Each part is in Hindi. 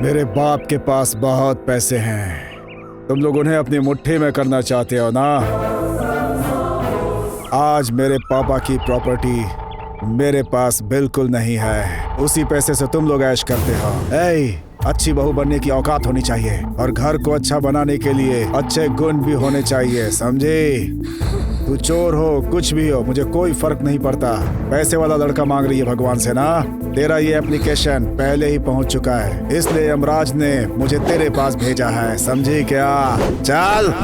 मेरे बाप के पास बहुत पैसे हैं। तुम लोग उन्हें अपनी मुट्ठी में करना चाहते हो ना। आज मेरे पापा की प्रॉपर्टी मेरे पास बिल्कुल नहीं है। उसी पैसे से तुम लोग ऐश करते हो। अच्छी बहू बनने की औकात होनी चाहिए और घर को अच्छा बनाने के लिए अच्छे गुण भी होने चाहिए, समझे? तू चोर हो, कुछ भी हो, मुझे कोई फर्क नहीं पड़ता। पैसे वाला लड़का मांग रही है भगवान से ना। तेरा ये एप्लीकेशन पहले ही पहुंच चुका है, इसलिए यमराज ने मुझे तेरे पास भेजा है, समझी क्या? चल।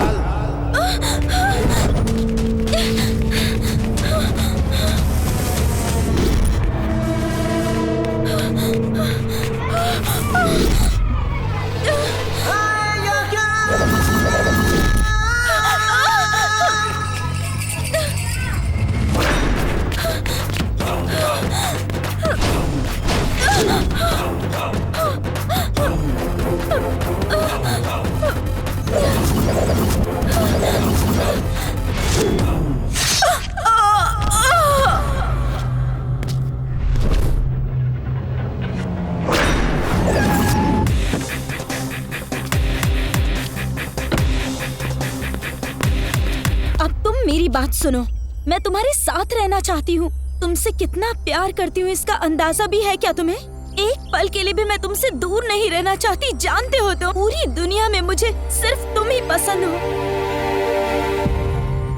मेरी बात सुनो, मैं तुम्हारे साथ रहना चाहती हूँ। तुमसे कितना प्यार करती हूँ इसका अंदाजा भी है क्या तुम्हें? एक पल के लिए भी मैं तुमसे दूर नहीं रहना चाहती, जानते हो तो? पूरी दुनिया में मुझे सिर्फ तुम ही पसंद हो।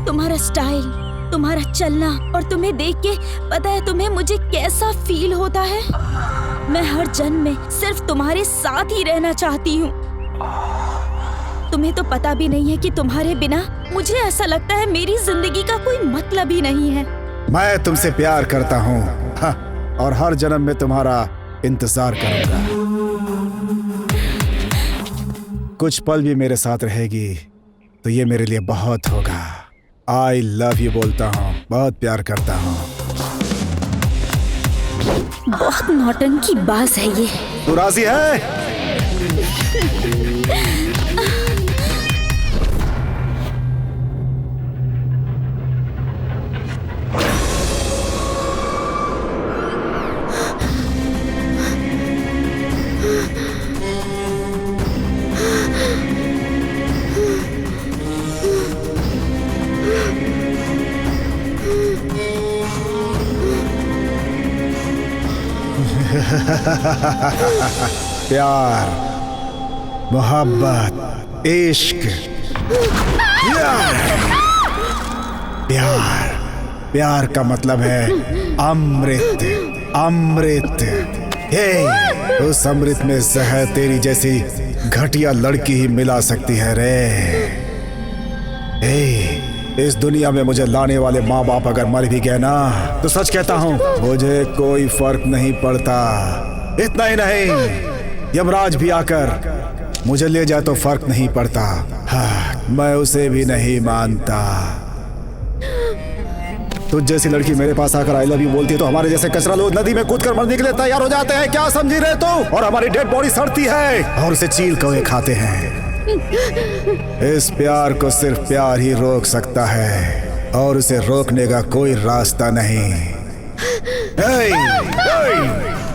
तुम्हारा स्टाइल, तुम्हारा चलना, और तुम्हें देख के पता है तुम्हें मुझे कैसा फील होता है। मैं हर जन्म में सिर्फ तुम्हारे साथ ही रहना चाहती हूँ। तुम्हें तो पता भी नहीं है कि तुम्हारे बिना मुझे ऐसा लगता है मेरी जिंदगी का कोई मतलब ही नहीं है। मैं तुमसे प्यार करता हूँ और हर जन्म में तुम्हारा इंतजार करूंगा। कुछ पल भी मेरे साथ रहेगी तो ये मेरे लिए बहुत होगा। आई लव यू बोलता हूँ, बहुत प्यार करता हूँ। बहुत नौटंकी बाज है ये। तू राजी है? प्यार, मोहब्बत, इश्क, प्यार। प्यार का मतलब है अमृत, अमृत। उस अमृत में जहर तेरी जैसी घटिया लड़की ही मिला सकती है रे। इस दुनिया में मुझे लाने वाले माँ बाप अगर मर भी गए ना, तो सच कहता हूँ मुझे कोई फर्क नहीं पड़ता। इतना ही नहीं, यमराज भी आकर मुझे ले जाए तो फर्क नहीं पड़ता। हाँ, मैं उसे भी नहीं मानता। तुझ जैसी लड़की मेरे पास आकर आई लव यू बोलती है तो हमारे जैसे कचरा लोग नदी में कूदकर मरने के लिए तैयार हो जाते हैं, क्या समझी रहे तू? और हमारी डेड बॉडी सड़ती है और उसे चील कौवे खाते हैं। इस प्यार को सिर्फ प्यार ही रोक सकता है और उसे रोकने का कोई रास्ता नहीं।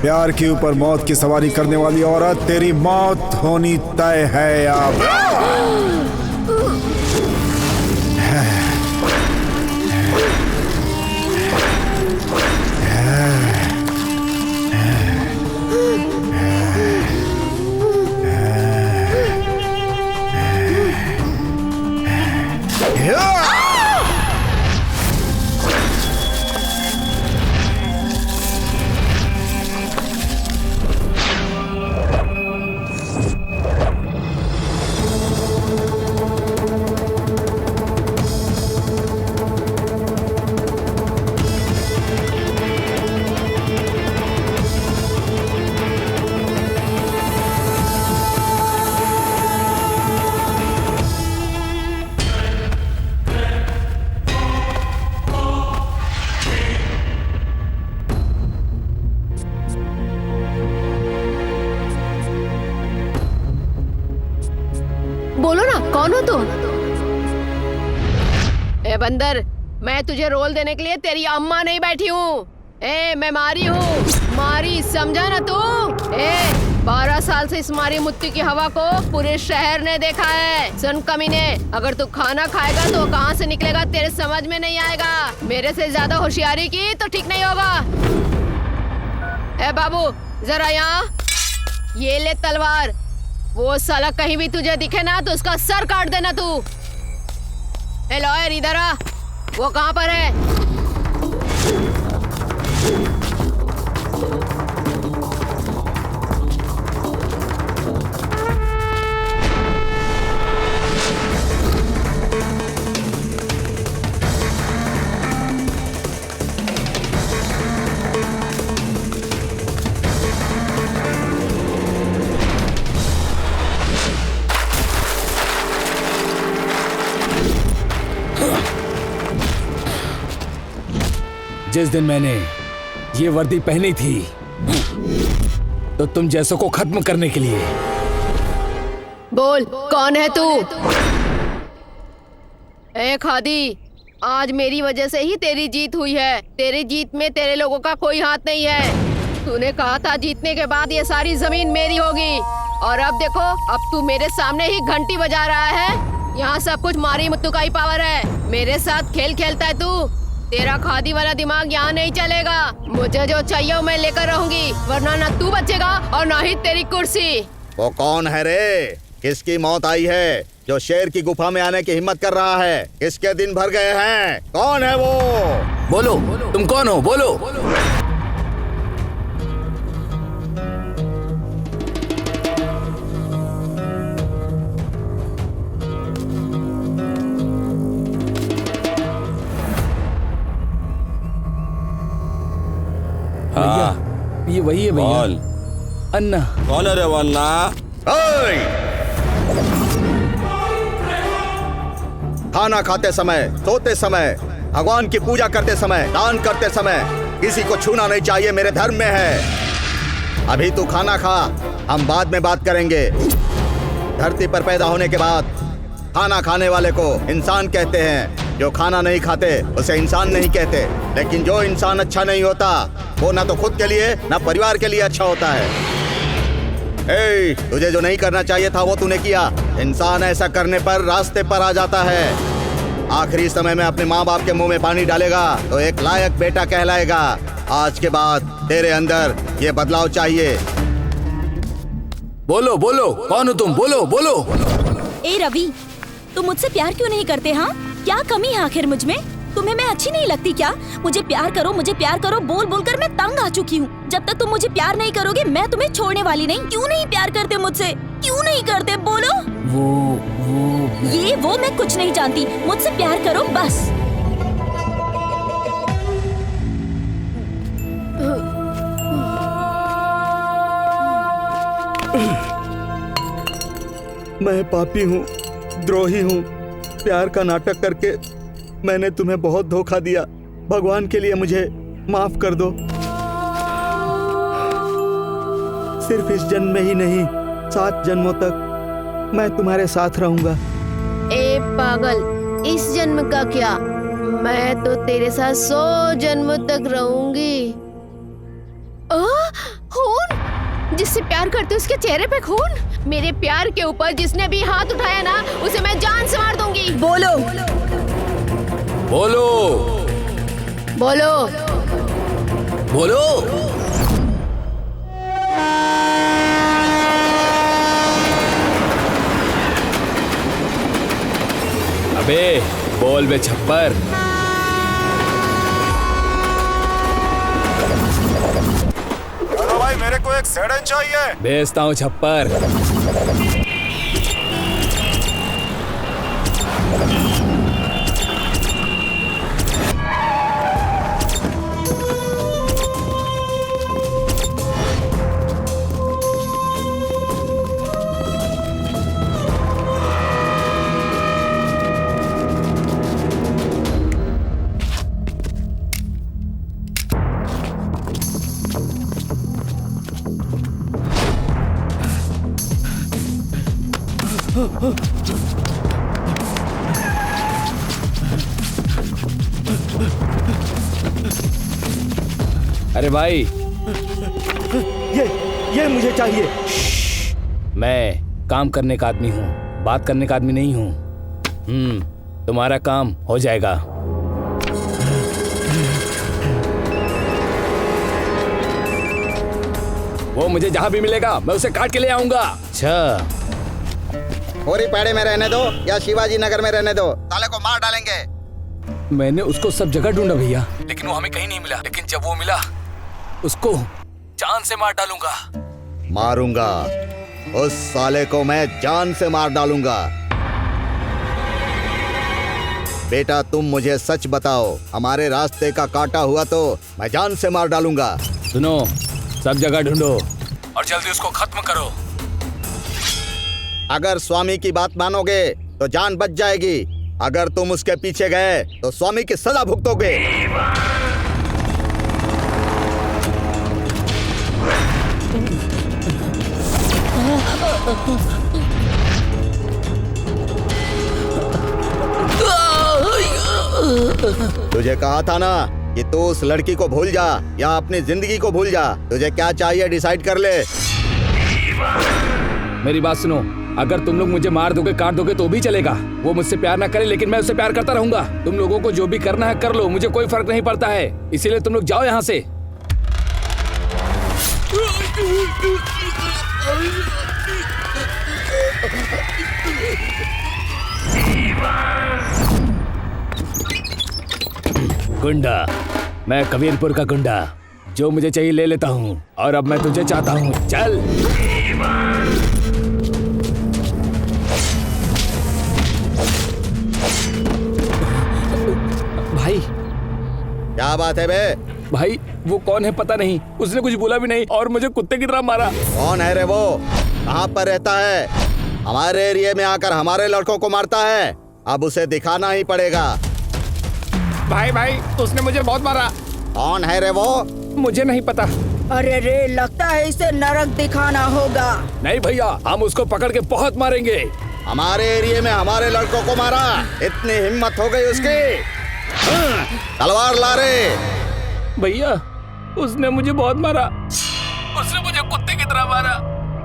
प्यार के ऊपर मौत की सवारी करने वाली औरत, तेरी मौत होनी तय है अब। बोलो ना, कौन हो तुम? ए बंदर, मैं तुझे रोल देने के लिए तेरी अम्मा नहीं बैठी हूँ। मैं मारी हूँ, मारी, समझा ना तू? 12 साल से इस मारी मुत्ती की हवा को पूरे शहर ने देखा है। सुन कमीने, अगर तू खाना खाएगा तो कहाँ से निकलेगा तेरे समझ में नहीं आएगा। मेरे से ज्यादा होशियारी की तो ठीक नहीं होगा। ए बाबू, जरा यहाँ ये ले तलवार। वो साला कहीं भी तुझे दिखे ना तो उसका सर काट देना तू। ए लॉयर, इधर आ। वो कहाँ पर है? जिस दिन मैंने ये वर्दी पहनी थी तो तुम जैसों को खत्म करने के लिए। बोल, कौन है तू? ए खादी, आज मेरी वजह से ही तेरी जीत हुई है। तेरी जीत में तेरे लोगों का कोई हाथ नहीं है। तूने कहा था जीतने के बाद ये सारी जमीन मेरी होगी, और अब देखो, अब तू मेरे सामने ही घंटी बजा रहा है। यहाँ सब कुछ मारी मुत्तू का ही पावर है। मेरे साथ खेल खेलता है तू। तेरा खादी वाला दिमाग यहाँ नहीं चलेगा। मुझे जो चाहिए मैं लेकर रहूंगी, वरना ना तू बचेगा और ना ही तेरी कुर्सी। वो कौन है रे? किसकी मौत आई है जो शेर की गुफा में आने की हिम्मत कर रहा है? किसके दिन भर गए हैं? कौन है वो? बोलो, तुम कौन हो? बोलो। हाँ, ये वही है भैया। बोल, अन्ना। कौन है रे वो अन्ना? ओए! खाना खाते समय, सोते समय, भगवान की पूजा करते समय, दान करते समय किसी को छूना नहीं चाहिए, मेरे धर्म में है। अभी तू खाना खा, हम बाद में बात करेंगे। धरती पर पैदा होने के बाद खाना खाने वाले को इंसान कहते हैं। जो खाना नहीं खाते उसे इंसान नहीं कहते। लेकिन जो इंसान अच्छा नहीं होता वो ना तो खुद के लिए ना परिवार के लिए अच्छा होता है। ए, तुझे जो नहीं करना चाहिए था वो तूने किया। इंसान ऐसा करने पर रास्ते पर आ जाता है। आखिरी समय में अपने माँ बाप के मुंह में पानी डालेगा तो एक लायक बेटा कहलाएगा। आज के बाद तेरे अंदर ये बदलाव चाहिए। बोलो बोलो, कौन हो तुम? बोलो बोलो। ए रवि, तुम मुझसे प्यार क्यों नहीं करते? हाँ, क्या कमी है आखिर मुझ में? तुम्हें मैं अच्छी नहीं लगती क्या? मुझे प्यार करो, मुझे प्यार करो बोल बोल कर मैं तंग आ चुकी हूँ। जब तक तुम मुझे प्यार नहीं करोगे मैं तुम्हें छोड़ने वाली नहीं। क्यों नहीं प्यार करते मुझसे? क्यों नहीं करते? बोलो। वो मैं कुछ नहीं जानती। मुझसे प्यार करो बस। मैं पापी हूँ, द्रोही हूँ। प्यार का नाटक करके मैंने तुम्हें बहुत धोखा दिया। भगवान के लिए मुझे माफ कर दो। सिर्फ इस जन्म में ही नहीं, 7 जन्मों तक मैं तुम्हारे साथ रहूंगा। ए पागल, इस जन्म का क्या? मैं तो तेरे साथ 100 जन्म तक रहूंगी। खून? जिससे प्यार करते उसके चेहरे पे खून? मेरे प्यार के ऊपर जिसने भी हाथ उठाया ना, उसे मैं जान से मार दूंगी। बोलो बोलो बोलो बोलो। अबे बोल बे छप्पर। चलो भाई, मेरे को एक सेडन चाहिए। भेजता हूँ छप्पर। अरे भाई, ये मुझे चाहिए। मैं काम करने का आदमी हूँ, बात करने का आदमी नहीं हूँ। तुम्हारा काम हो जाएगा। वो मुझे जहाँ भी मिलेगा मैं उसे काट के ले आऊंगा। अच्छा, होरी पैड़े में रहने दो या शिवाजी नगर में रहने दो, साले को मार डालेंगे। मैंने उसको सब जगह ढूंढा भैया, लेकिन वो हमें कहीं नहीं मिला। लेकिन जब वो मिला उसको जान से मार डालूंगा। मारूंगा, उस साले को मैं जान से मार डालूंगा। बेटा तुम मुझे सच बताओ, हमारे रास्ते का काटा हुआ तो मैं जान से मार डालूंगा। सुनो, सब जगह ढूंढो और जल्दी उसको खत्म करो। अगर स्वामी की बात मानोगे तो जान बच जाएगी, अगर तुम उसके पीछे गए तो स्वामी की सजा भुगतोगे। तुझे कहा था ना कि तू उस लड़की को भूल जा या अपनी जिंदगी को भूल जा। तुझे क्या चाहिए डिसाइड कर ले। मेरी बात सुनो, अगर तुम लोग मुझे मार दोगे, काट दोगे तो भी चलेगा। वो मुझसे प्यार ना करे लेकिन मैं उससे प्यार करता रहूंगा। तुम लोगों को जो भी करना है कर लो, मुझे कोई फर्क नहीं पड़ता है। इसीलिए तुम लोग जाओ यहाँ से। गुंडा, मैं कबीरपुर का गुंडा, जो मुझे चाहिए ले लेता हूँ। और अब मैं तुझे चाहता हूँ, चल। भाई, क्या बात है बे? भाई वो कौन है पता नहीं, उसने कुछ बोला भी नहीं और मुझे कुत्ते की तरह मारा। कौन है रे वो? कहाँ पर रहता है? हमारे एरिया में आकर हमारे लड़कों को मारता है। अब उसे दिखाना ही पड़ेगा। भाई उसने मुझे बहुत मारा। कौन है रे वो? मुझे नहीं पता। अरे रे, लगता है इसे नरक दिखाना होगा। नहीं भैया, हम उसको पकड़ के बहुत मारेंगे। हमारे एरिया में हमारे लड़कों को मारा, इतनी हिम्मत हो गई उसकी। तलवार ला रे। भैया उसने मुझे बहुत मारा, उसने मुझे कुत्ते की तरह मारा।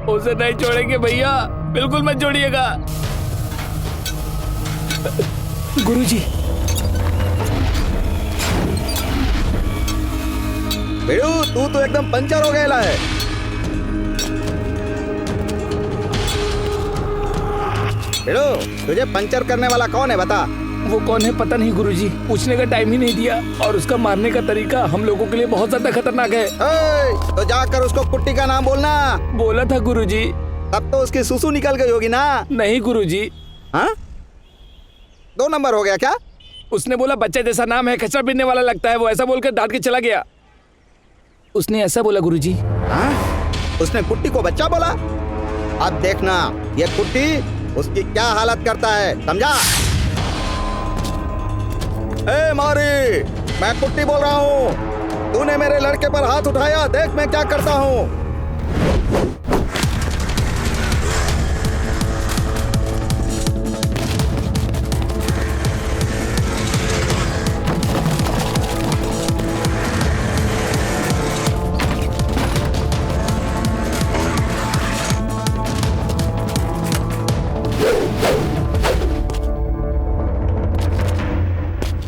उसे नहीं छोड़ेंगे भैया, बिल्कुल मत छोड़िएगा। गुरुजी, बेड़ू तू तो एकदम पंचर हो गया है। बेड़ू, तुझे पंचर करने वाला कौन है बता? वो कौन है पता नहीं गुरुजी, पूछने का टाइम ही नहीं दिया। और उसका मारने का तरीका हम लोगों के लिए बहुत ज्यादा खतरनाक है। तो जाकर उसको कुट्टी का नाम बोलना। बोला था गुरुजी। तब तो उसकी सुसु निकल गई होगी ना? नहीं गुरुजी। हाँ, 2 नंबर हो गया क्या? उसने बोला बच्चे जैसा नाम है, खचरा बिनने वाला लगता है। वो ऐसा बोलकर डांट के चला गया। उसने ऐसा बोला गुरुजी। हाँ? उसने कुट्टी को बच्चा बोला? अब देखना ये कुट्टी उसकी क्या हालत करता है, समझा? ए मारी, मैं कुट्टी बोल रहा हूँ। तूने मेरे लड़के पर हाथ उठाया, देख मैं क्या करता हूँ।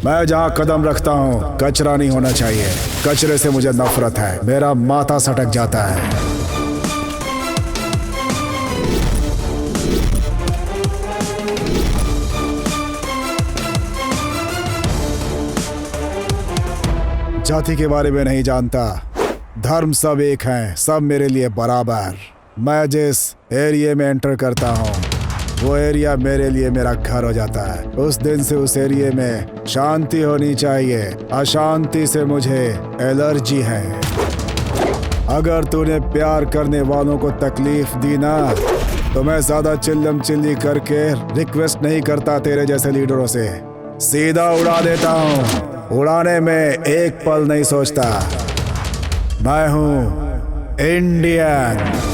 मैं जहाँ कदम रखता हूँ कचरा नहीं होना चाहिए। कचरे से मुझे नफरत है, मेरा माथा सटक जाता है। जाति के बारे में नहीं जानता, धर्म सब एक हैं, सब मेरे लिए बराबर। मैं जिस एरिया में एंटर करता हूँ वो एरिया मेरे लिए मेरा घर हो जाता है। उस दिन से उस एरिया में शांति होनी चाहिए। अशांति से मुझे एलर्जी है। अगर तूने प्यार करने वालों को तकलीफ दी ना तो मैं ज्यादा चिल्लम चिल्ली करके रिक्वेस्ट नहीं करता तेरे जैसे लीडरों से, सीधा उड़ा देता हूँ। उड़ाने में एक पल नहीं सोचता। मैं हूँ इंडियन।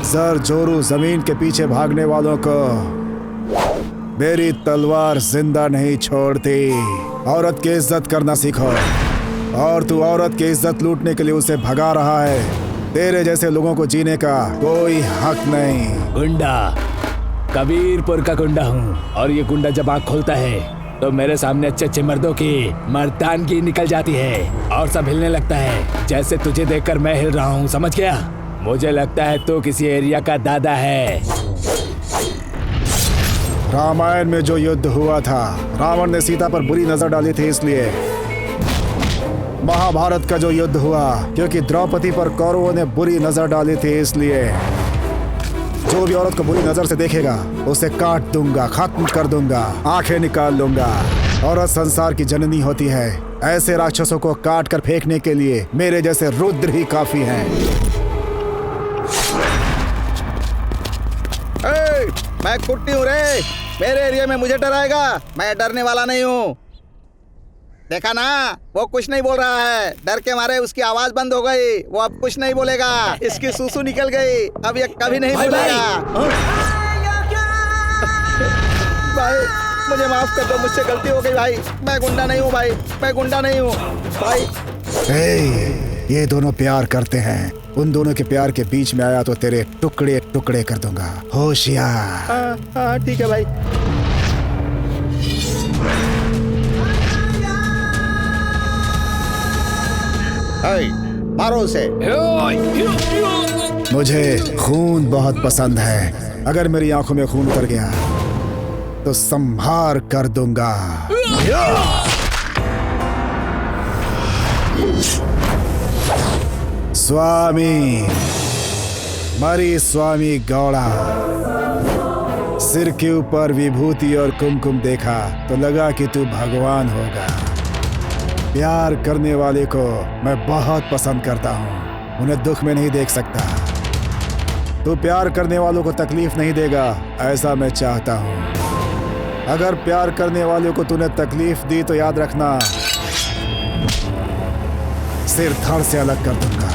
सर जोरू जमीन के पीछे भागने वालों को मेरी तलवार जिंदा नहीं छोड़ती। औरत की इज्जत करना सीखो। और तू औरत की इज्जत लूटने के लिए उसे भगा रहा है। तेरे जैसे लोगों को जीने का कोई हक नहीं। गुंडा, कबीरपुर का गुंडा हूँ और ये गुंडा जब आँख खोलता है तो मेरे सामने अच्छे अच्छे मर्दों की मर्दानगी निकल जाती है और सब हिलने लगता है। जैसे तुझे देखकर मैं हिल रहा हूँ, समझ गया? मुझे लगता है तू किसी एरिया का दादा है। रामायण में जो युद्ध हुआ था, रावण ने सीता पर बुरी नजर डाली थी इसलिए। महाभारत का जो युद्ध हुआ, क्योंकि द्रौपदी पर कौरवों ने बुरी नजर डाली थी इसलिए। जो भी औरत को बुरी नजर से देखेगा उसे काट दूंगा, खत्म कर दूंगा, आंखें निकाल लूंगा। औरत संसार की जननी होती है। ऐसे राक्षसों को काट कर फेंकने के लिए मेरे जैसे रुद्र ही काफी हैं। मैं कुट्टी हूँ रे। मेरे एरिया में मुझे डराएगा? मैं डरने वाला नहीं हूँ। देखा ना, वो कुछ नहीं बोल रहा है। डर के मारे उसकी आवाज बंद हो गई। वो अब कुछ नहीं बोलेगा। इसकी सूसू निकल गई। अब ये कभी नहीं बोलेगा। भाई मुझे माफ कर दो, मुझसे गलती हो गई भाई। मैं गुंडा नहीं हूँ भाई, मैं गुंडा नहीं हूँ भाई। ये दोनों प्यार करते हैं। उन दोनों के प्यार के बीच में आया तो तेरे टुकड़े टुकड़े कर दूंगा। होशियार। हाँ ठीक है भाई। मारो उसे। मुझे खून बहुत पसंद है। अगर मेरी आंखों में खून उतर गया तो संहार कर दूंगा। स्वामी, मरी स्वामी गौड़ा। सिर के ऊपर विभूति और कुमकुम देखा तो लगा कि तू भगवान होगा। प्यार करने वाले को मैं बहुत पसंद करता हूँ। उन्हें दुख में नहीं देख सकता। तू प्यार करने वालों को तकलीफ नहीं देगा, ऐसा मैं चाहता हूँ। अगर प्यार करने वालों को तूने तकलीफ दी तो याद रखना, सिर धड़ से अलग कर दूंगा।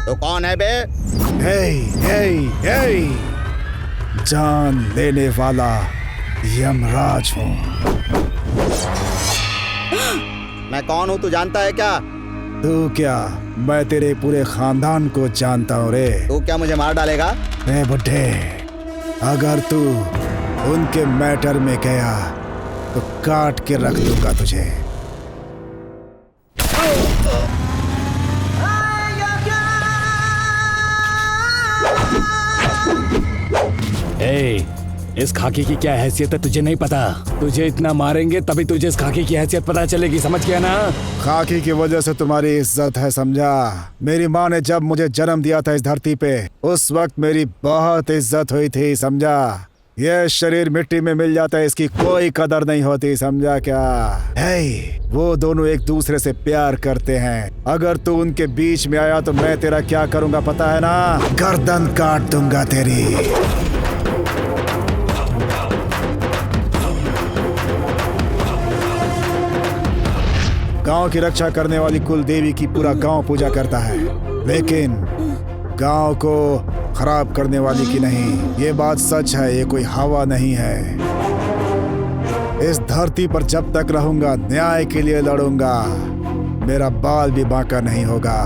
तो कौन है बे? जान लेने वाला यमराज हूँ। मैं कौन हूँ तू जानता है क्या? तू क्या, मैं तेरे पूरे खानदान को जानता हूँ रे। तू क्या मुझे मार डालेगा? रे बुड्ढे, अगर तू उनके मैटर में गया तो काट के रख दूंगा तुझे। इस खाकी की क्या हैसियत है तुझे नहीं पता? तुझे इतना मारेंगे तभी तुझे इस खाकी की हैसियत पता चलेगी, समझ गया ना? खाकी की वजह से तुम्हारी इज्जत है, समझा? मेरी माँ ने जब मुझे जन्म दिया था इस धरती पे, उस वक्त मेरी बहुत इज्जत हुई थी, समझा? यह शरीर मिट्टी में मिल जाता है, इसकी कोई कदर नहीं होती, समझा क्या? वो दोनों एक दूसरे से प्यार करते हैं। अगर तू उनके बीच में आया तो मैं तेरा क्या करूंगा पता है ना? गर्दन काट दूंगा तेरी। गांव की रक्षा करने वाली कुल देवी की पूरा गांव पूजा करता है, लेकिन गांव को खराब करने वाली की नहीं। ये बात सच है, ये कोई हवा नहीं है। इस धरती पर जब तक रहूंगा न्याय के लिए लड़ूंगा। मेरा बाल भी बांका नहीं होगा।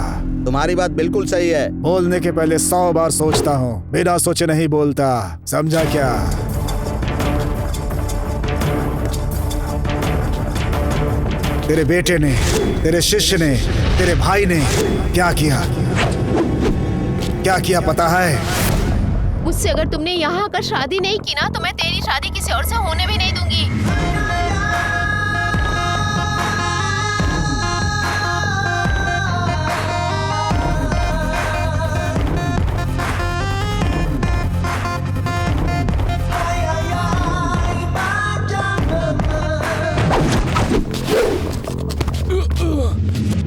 तुम्हारी बात बिल्कुल सही है। बोलने के पहले 100 बार सोचता हूँ, बिना सोचे नहीं बोलता, समझा क्या? तेरे बेटे ने, तेरे शिष्य ने, तेरे भाई ने क्या किया? क्या किया पता है? मुझसे अगर तुमने यहाँ आकर शादी नहीं की ना तो मैं तेरी शादी किसी और से होने भी नहीं दूंगी।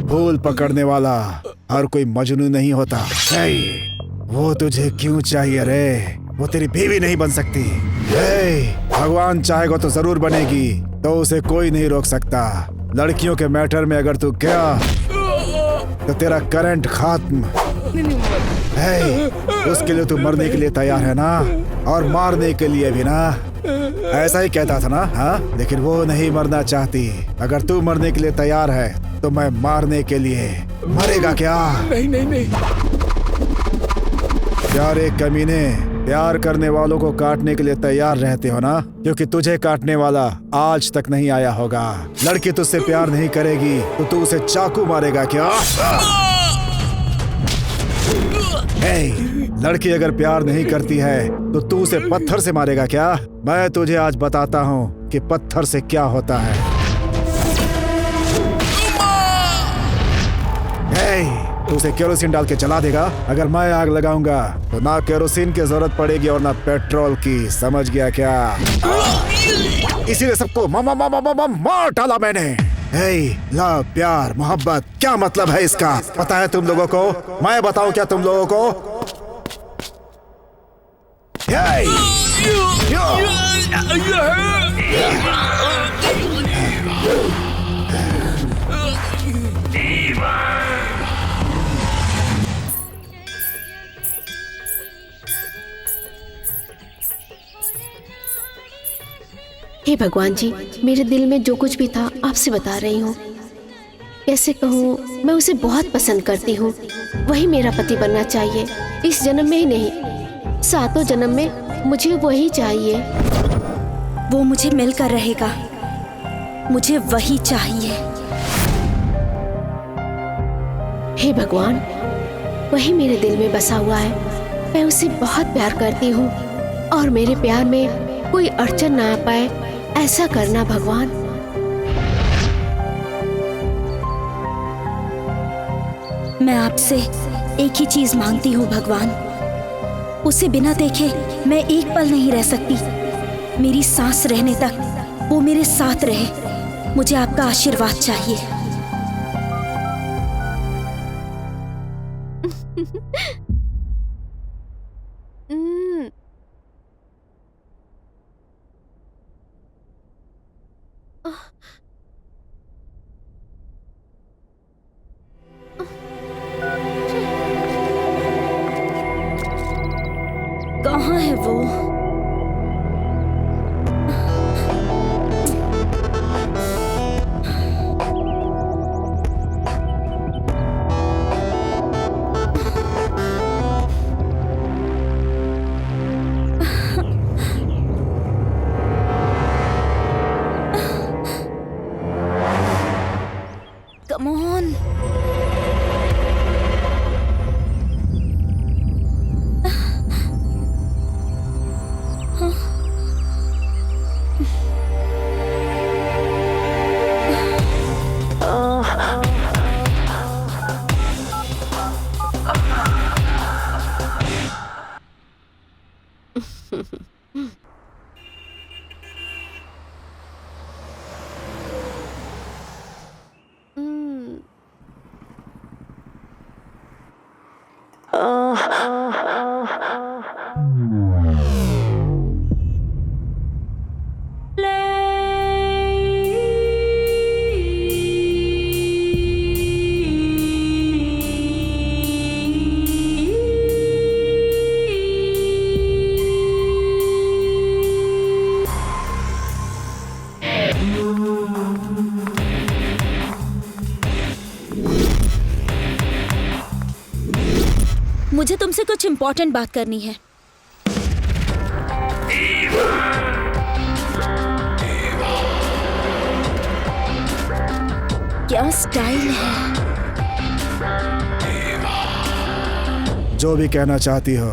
फूल पकड़ने वाला हर कोई मजनू नहीं होता। हे, वो तुझे क्यों चाहिए रे? वो तेरी बीवी नहीं बन सकती। हे, भगवान चाहेगा तो जरूर बनेगी, तो उसे कोई नहीं रोक सकता। लड़कियों के मैटर में अगर तू गया तो तेरा करंट खत्म। हे, उसके लिए तू मरने के लिए तैयार है ना? और मारने के लिए भी ना? ऐसा ही कहता था ना? हाँ, लेकिन वो नहीं मरना चाहती। अगर तू मरने के लिए तैयार है तो मैं मारने के लिए। मरेगा क्या? नहीं नहीं नहीं। प्यारे कमीने, प्यार करने वालों को काटने के लिए तैयार रहते हो ना? क्योंकि तुझे काटने वाला आज तक नहीं आया होगा। लड़की तुझसे प्यार नहीं करेगी तो तू उसे चाकू मारेगा क्या? हे, लड़की अगर प्यार नहीं करती है तो तू उसे पत्थर से मारेगा क्या? मैं तुझे आज बताता हूँ कि पत्थर से क्या होता है। हे, तू उसे केरोसिन डाल के जला देगा। अगर मैं आग लगाऊंगा तो ना केरोसिन की जरूरत पड़ेगी और ना पेट्रोल की। समझ गया क्या? इसीलिए सबको मार डाला मैंने। हे, लव, प्यार, मोहब्बत, क्या मतलब है इसका? पता है तुम लोगों को? मैं बताऊं क्या तुम लोगों को? हे! हे भगवान जी, मेरे दिल में जो कुछ भी था आपसे बता रही हूँ। कैसे कहूँ, मैं उसे बहुत पसंद करती हूँ। वही मेरा पति बनना चाहिए। इस जन्म में ही नहीं, 7 जन्म में मुझे वही चाहिए। वो मुझे मिलकर रहेगा। मुझे वही चाहिए। हे भगवान, वही मेरे दिल में बसा हुआ है। मैं उसे बहुत प्यार करती हूँ और मेरे प्यार में कोई अड़चन ना आ पाए, ऐसा करना भगवान। मैं आपसे एक ही चीज मांगती हूँ भगवान। उसे बिना देखे मैं एक पल नहीं रह सकती। मेरी सांस रहने तक वो मेरे साथ रहे। मुझे आपका आशीर्वाद चाहिए। कहाँ है वो? Come on. मुझे तुमसे कुछ इम्पोर्टेंट बात करनी है। क्या स्टाइल है। जो भी कहना चाहती हो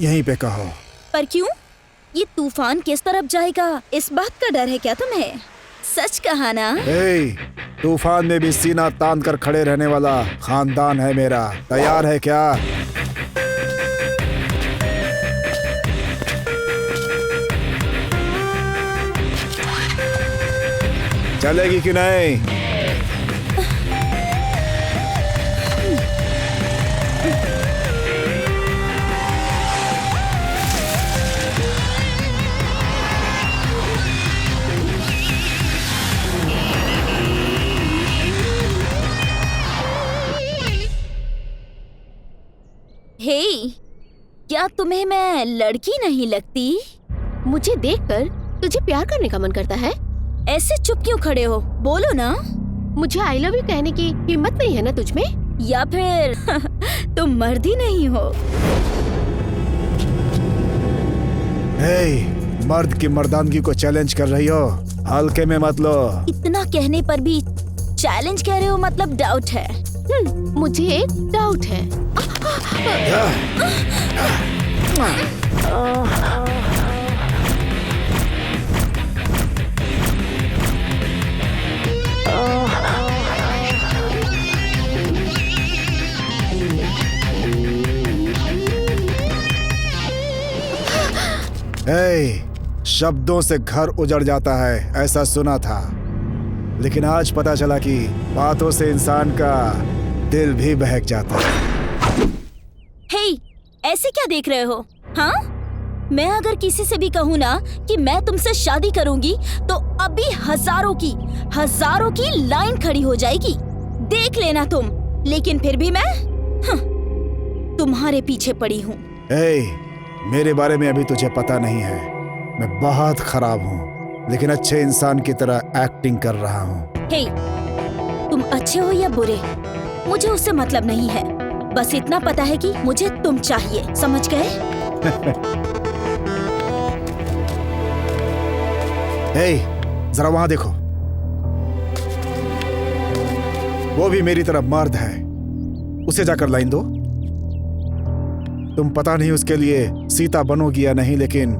यहीं पे कहो। पर क्यों? ये तूफान किस तरफ जाएगा इस बात का डर है क्या तुम्हें? सच कहा ना? ए, तूफान में भी सीना तान कर खड़े रहने वाला खानदान है मेरा। तैयार है क्या? चलेगी कि नहीं? हे, क्या तुम्हें मैं लड़की नहीं लगती? मुझे देखकर तुझे प्यार करने का मन करता है? ऐसे चुप क्यों खड़े हो? बोलो ना। मुझे आई लव यू कहने की हिम्मत नहीं है ना तुझ में? या फिर तुम मर्द ही नहीं हो? हे, मर्द की मर्दानगी को चैलेंज कर रही हो? हल्के में मत लो। इतना कहने पर भी चैलेंज कह रहे हो, मतलब डाउट है। मुझे एक डाउट है। हे, शब्दों से घर उजड़ जाता है ऐसा सुना था, लेकिन आज पता चला कि बातों से इंसान का दिल भी बहक जाता है। हे, ऐसे क्या देख रहे हो? हाँ, मैं अगर किसी से भी कहूँ ना कि मैं तुमसे शादी करूंगी तो अभी हजारों की लाइन खड़ी हो जाएगी। देख लेना तुम। लेकिन फिर भी मैं तुम्हारे पीछे पड़ी हूँ। हे, मेरे बारे में अभी तुझे पता नहीं है। मैं बहुत खराब हूँ, लेकिन अच्छे इंसान की तरह एक्टिंग कर रहा हूँ। हे, तुम अच्छे हो या बुरे, मुझे उससे मतलब नहीं है। बस इतना पता है कि मुझे तुम चाहिए, समझ गए? हे, जरा वहां देखो। वो भी मेरी तरफ मर्द है। उसे जाकर लाइन दो। तुम पता नहीं उसके लिए सीता बनोगी या नहीं, लेकिन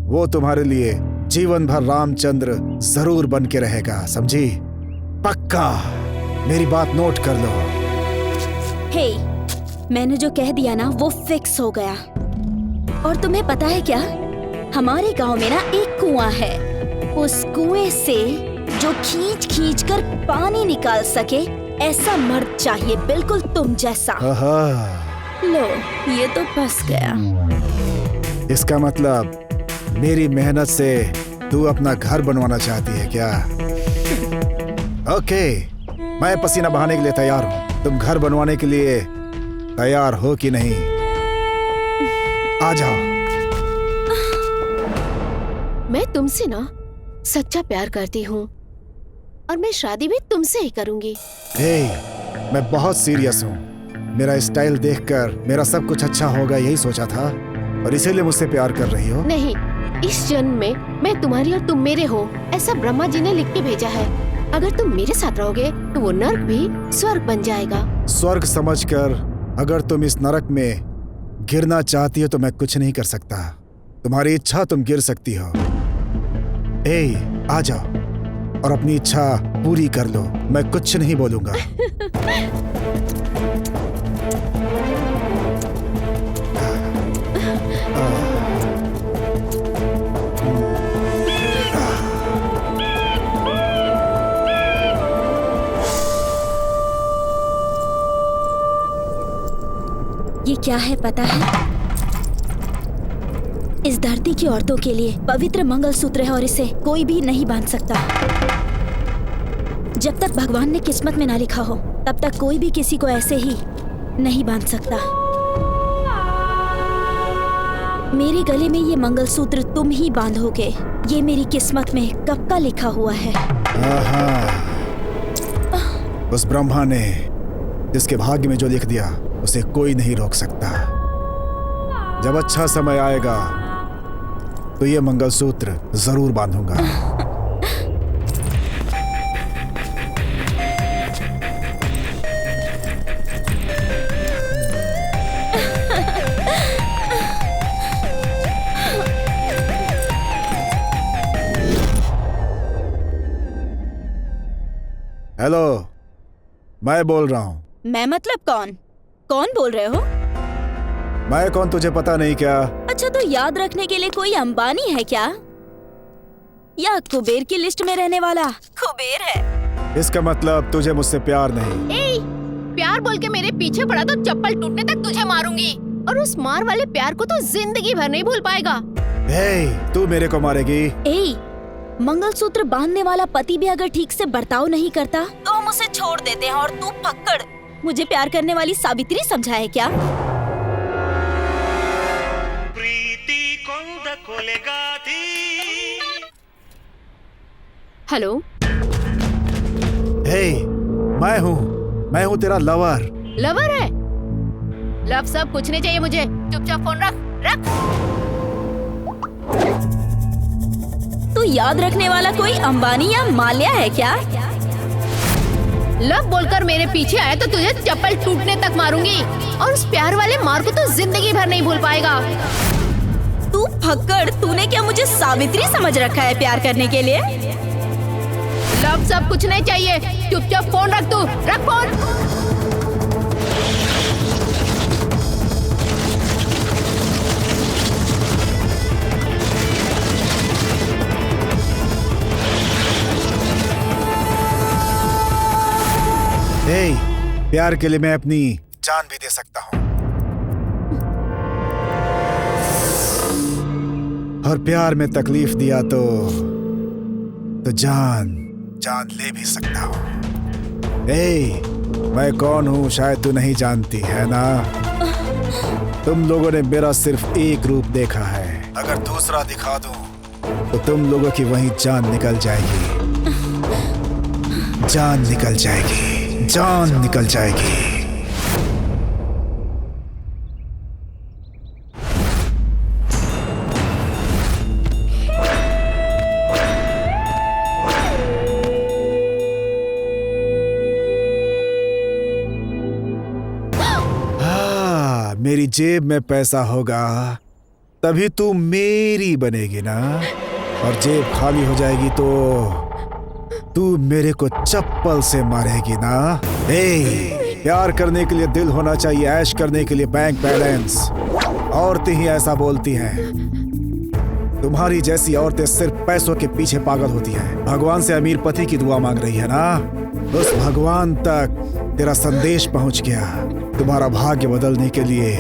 वो तुम्हारे लिए जीवन भर रामचंद्र जरूर बन के रहेगा, समझी? पक्का। मेरी बात नोट कर लो। हे, मैंने जो कह दिया ना वो फिक्स हो गया। और तुम्हें पता है क्या, हमारे गांव में ना एक कुआं है। उस कुएं से जो खींच कर पानी निकाल सके ऐसा मर्द चाहिए, बिल्कुल तुम जैसा। लो, ये तो फंस गया। इसका मतलब मेरी मेहनत से तू अपना घर बनवाना चाहती है क्या? ओके, मैं पसीना बहाने के लिए तैयार हूँ। तुम घर बनवाने के लिए तैयार हो कि नहीं? आ जाओ। मैं तुमसे ना सच्चा प्यार करती हूँ और मैं शादी भी तुमसे ही करूंगी। हे, मैं बहुत सीरियस हूँ। मेरा स्टाइल देखकर मेरा सब कुछ अच्छा होगा यही सोचा था, और इसीलिए मुझसे प्यार कर रही हो? नहीं, इस जन्म में मैं तुम्हारी और तुम मेरे हो, ऐसा ब्रह्मा जी ने लिख के भेजा है। अगर तुम मेरे साथ रहोगे तो वो नर्क भी स्वर्ग बन जाएगा। स्वर्ग समझकर अगर तुम इस नरक में गिरना चाहती हो तो मैं कुछ नहीं कर सकता। तुम्हारी इच्छा, तुम गिर सकती हो। ए, आ जाओ और अपनी इच्छा पूरी कर लो। मैं कुछ नहीं बोलूंगा। ये क्या है पता है? इस धरती की औरतों के लिए पवित्र मंगलसूत्र है और इसे कोई भी नहीं बांध सकता। जब तक भगवान ने किस्मत में ना लिखा हो तब तक कोई भी किसी को ऐसे ही नहीं बांध सकता। मेरे गले में ये मंगलसूत्र तुम ही बांधोगे। ये मेरी किस्मत में कब का लिखा हुआ है। उस ब्रह्मा ने जिसके भाग्य में जो लिख दिया उसे कोई नहीं रोक सकता। जब अच्छा समय आएगा तो ये मंगलसूत्र जरूर बांधूंगा। हेलो, मैं बोल रहा हूँ। मैं मतलब कौन बोल रहे हो? मैं कौन तुझे पता नहीं क्या? अच्छा, तो याद रखने के लिए कोई अंबानी है क्या, या कुबेर की लिस्ट में रहने वाला कुबेर है? इसका मतलब तुझे मुझसे प्यार नहीं। ए, प्यार बोल के मेरे पीछे पड़ा तो चप्पल टूटने तक तुझे मारूंगी, और उस मार वाले प्यार को तो जिंदगी भर नहीं भूल पाएगा। तू मेरे को मारेगी? मंगलसूत्र बांधने वाला पति भी अगर ठीक से बर्ताव नहीं करता तो हम उसे छोड़ देते हैं, और तू फक्कड़ मुझे प्यार करने वाली सावित्री समझा है क्या? हेलो, मैं हूँ तेरा लवर। लवर है? लव सब कुछ नहीं चाहिए मुझे, चुपचाप फोन रख। तो याद रखने वाला कोई अंबानी या माल्या है क्या? लव बोलकर मेरे पीछे आए तो तुझे चप्पल टूटने तक मारूंगी, और उस प्यार वाले मार को तो जिंदगी भर नहीं भूल पाएगा। तू फक्कड़, तूने क्या मुझे सावित्री समझ रखा है प्यार करने के लिए? लव सब कुछ नहीं चाहिए, चुपचाप फोन रख। तू रख फोन। प्यार के लिए मैं अपनी जान भी दे सकता हूँ, और प्यार में तकलीफ दिया तो जान ले भी सकता हूँ। मैं कौन हूँ शायद तू नहीं जानती है ना। तुम लोगों ने मेरा सिर्फ एक रूप देखा है, अगर दूसरा दिखा दूं तो तुम लोगों की वहीं जान निकल जाएगी। जान निकल जाएगी। मेरी जेब में पैसा होगा तभी तू मेरी बनेगी ना, और जेब खाली हो जाएगी तो तू मेरे को चप्पल से मारेगी ना। प्यार करने के लिए दिल होना चाहिए, ऐश करने के लिए बैंक बैलेंस। औरतें ही ऐसा बोलती हैं। तुम्हारी जैसी औरतें सिर्फ पैसों के पीछे पागल होती हैं। भगवान से अमीर पति की दुआ मांग रही है ना, उस भगवान तक तेरा संदेश पहुंच गया। तुम्हारा भाग्य बदलने के लिए,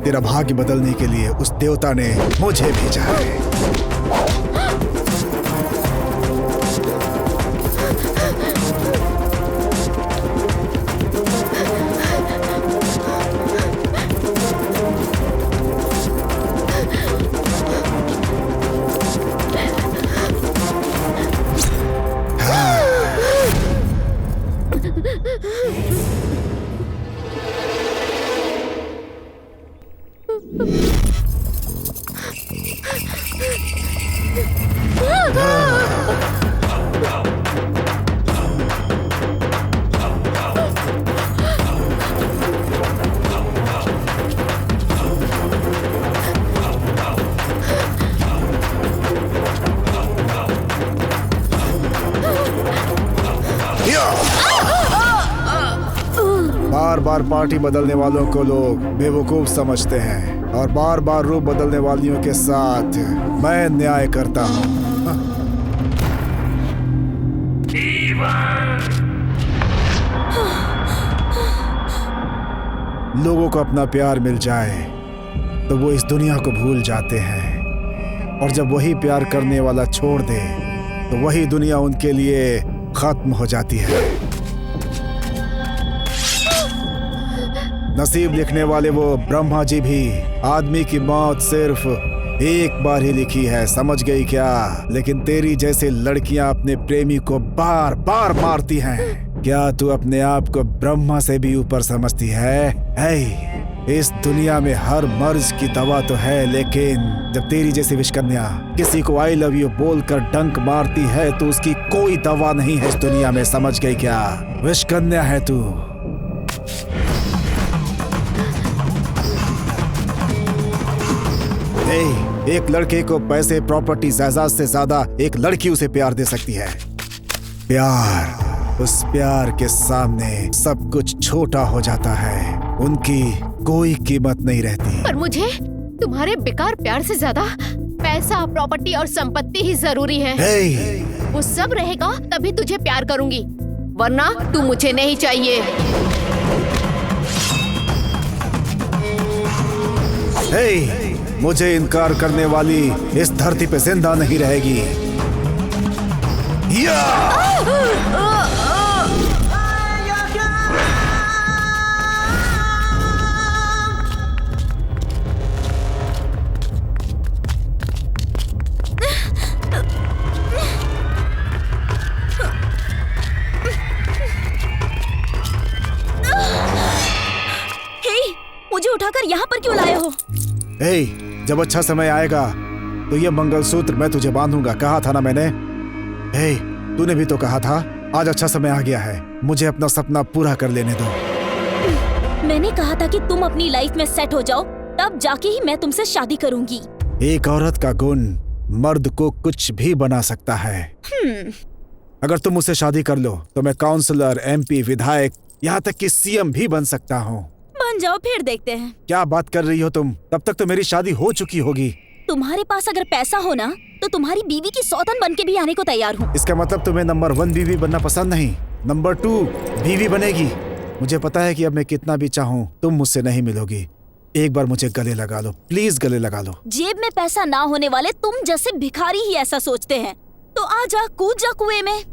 तेरा भाग्य बदलने के लिए उस देवता ने मुझे भेजा है। बार बार पार्टी बदलने वालों को लोग बेवकूफ समझते हैं, और बार बार रूप बदलने वालियों के साथ मैं न्याय करता हूँ। लोगों को अपना प्यार मिल जाए तो वो इस दुनिया को भूल जाते हैं, और जब वही प्यार करने वाला छोड़ दे तो वही दुनिया उनके लिए खत्म हो जाती है। नसीब लिखने वाले वो ब्रह्मा जी भी आदमी की मौत सिर्फ एक बार ही लिखी है, समझ गई क्या? लेकिन तेरी जैसे लड़कियां अपने प्रेमी को बार बार मारती हैं। क्या तू अपने आप को ब्रह्मा से भी ऊपर समझती है? इस दुनिया में हर मर्ज की दवा तो है, लेकिन जब तेरी जैसी विषकन्या किसी को आई लव यू बोलकर डंक मारती है तो उसकी कोई दवा नहीं है इस दुनिया में, समझ गई क्या? विषकन्या है तू। एक लड़के को पैसे, प्रॉपर्टी, जायदाद से ज्यादा एक लड़की उसे प्यार दे सकती है। प्यार उस प्यार के सामने सब कुछ छोटा हो जाता है, उनकी कोई कीमत नहीं रहती। पर मुझे तुम्हारे बेकार प्यार से ज्यादा पैसा, प्रॉपर्टी और संपत्ति ही जरूरी है। हे, वो सब रहेगा तभी तुझे प्यार करूंगी, वरना तू मुझे नहीं चाहिए। हे, मुझे इनकार करने वाली इस धरती पे जिंदा नहीं रहेगी। या! मुझे उठाकर यहाँ पर क्यों लाए हो? हे, जब अच्छा समय आएगा तो ये मंगलसूत्र मैं तुझे बांधूंगा, कहा था ना मैंने। हे, तूने भी तो कहा था आज अच्छा समय आ गया है, मुझे अपना सपना पूरा कर लेने दो। मैंने कहा था कि तुम अपनी लाइफ में सेट हो जाओ, तब जाके ही मैं तुमसे शादी करूंगी। एक औरत का गुण मर्द को कुछ भी बना सकता है। अगर तुम मुझसे शादी कर लो तो मैं काउंसलर, MP, विधायक, यहाँ तक कि CM भी बन सकता हूँ। बन जाओ, फिर देखते हैं। क्या बात कर रही हो तुम? तब तक तो मेरी शादी हो चुकी होगी। तुम्हारे पास अगर पैसा हो ना तो तुम्हारी बीवी की सौतन बन के भी आने को तैयार हूँ। इसका मतलब तुम्हें नंबर 1 बीवी बनना पसंद नहीं, नंबर 2 बीवी बनेगी। मुझे पता है कि अब मैं कितना भी चाहूँ तुम मुझसे नहीं मिलोगी। एक बार मुझे गले लगा लो, प्लीज गले लगा लो। जेब में पैसा ना होने वाले तुम जैसे भिखारी ही ऐसा सोचते हैं, तो आ जा, कूद जा कुएं में।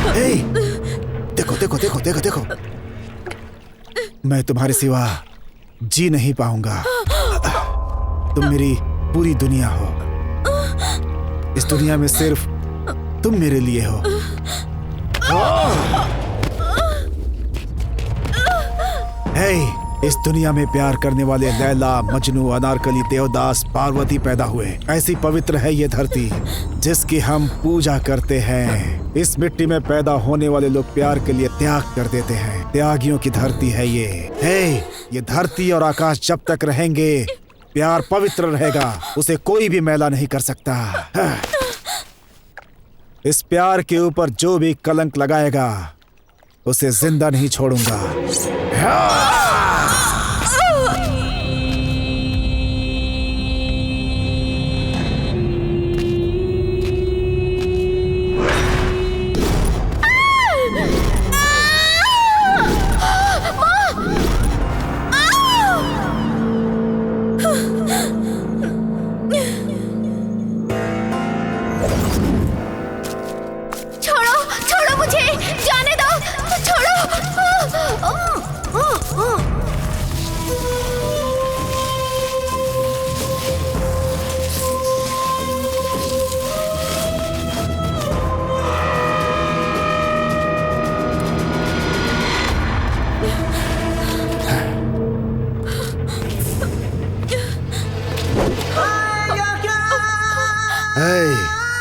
हे, देखो देखो देखो देखो देखो, मैं तुम्हारे सिवा जी नहीं पाऊंगा। तुम मेरी पूरी दुनिया हो, इस दुनिया में सिर्फ तुम मेरे लिए हो। हे, इस दुनिया में प्यार करने वाले लैला, मजनू, अनारकली, देवदास, पार्वती पैदा हुए। ऐसी पवित्र है ये धरती जिसकी हम पूजा करते हैं। इस मिट्टी में पैदा होने वाले लोग प्यार के लिए त्याग कर देते हैं। त्यागियों की धरती है ये। हे, ये धरती और आकाश जब तक रहेंगे प्यार पवित्र रहेगा, उसे कोई भी मैला नहीं कर सकता। इस प्यार के ऊपर जो भी कलंक लगाएगा उसे जिंदा नहीं छोड़ूंगा।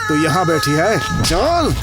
तू यहाँ बैठी है, चल।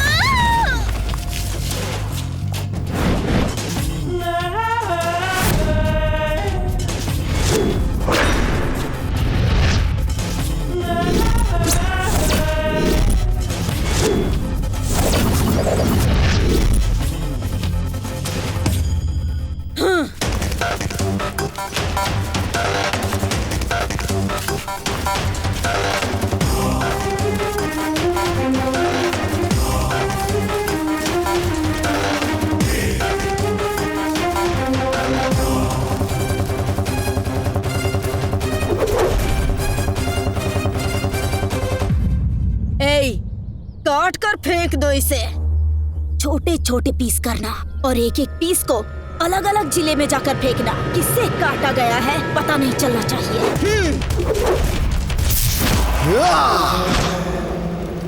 काट कर फेंक दो इसे। छोटे छोटे पीस करना और एक एक पीस को अलग अलग जिले में जाकर फेंकना। किससे काटा गया है पता नहीं चलना चाहिए।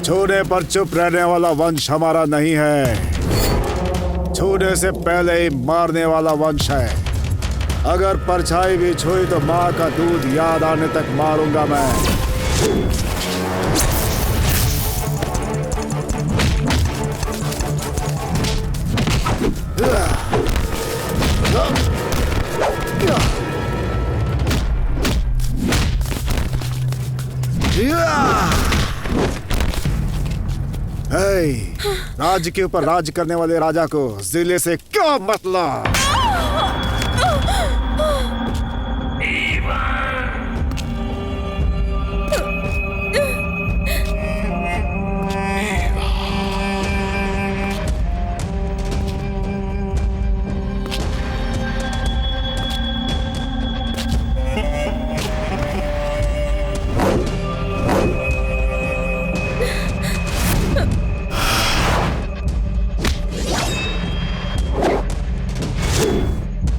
छूने पर चुप रहने वाला वंश हमारा नहीं है, छूने से पहले ही मारने वाला वंश है। अगर परछाई भी छुई तो माँ का दूध याद आने तक मारूंगा मैं। राज्य के ऊपर राज करने वाले राजा को जिले से क्या मतलब?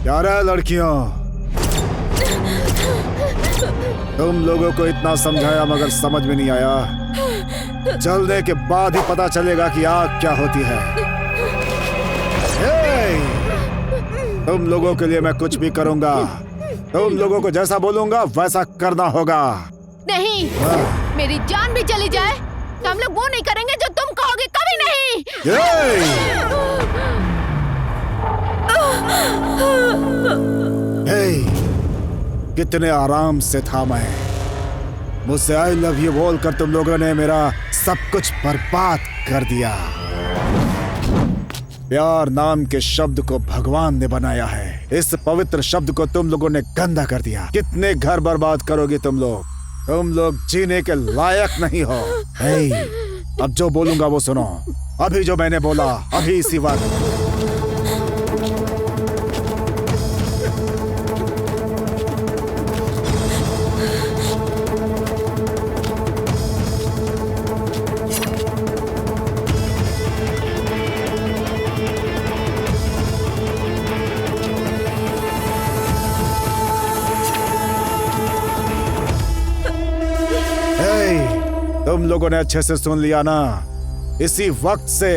क्या रहा है लड़कियों? तुम लोगों को इतना समझाया मगर समझ में नहीं आया। चलने के बाद ही पता चलेगा कि आग क्या होती है। तुम लोगों के लिए मैं कुछ भी करूंगा। तुम लोगों को जैसा बोलूंगा वैसा करना होगा। नहीं, मेरी जान भी चली जाए तो हम लोग वो नहीं करेंगे जो तुम कहोगे, कभी नहीं। कितने आराम से था मैं। मुझसे आई लव यू बोलकर तुम लोगों ने मेरा सब कुछ बर्बाद कर दिया। प्यार नाम के शब्द को भगवान ने बनाया है, इस पवित्र शब्द को तुम लोगों ने गंदा कर दिया। कितने घर बर्बाद करोगे तुम लोग? तुम लोग जीने के लायक नहीं हो। अब जो बोलूंगा वो सुनो। अभी जो मैंने बोला, अभी इसी वक्त। तुम लोगों ने अच्छे से सुन लिया ना? इसी वक्त से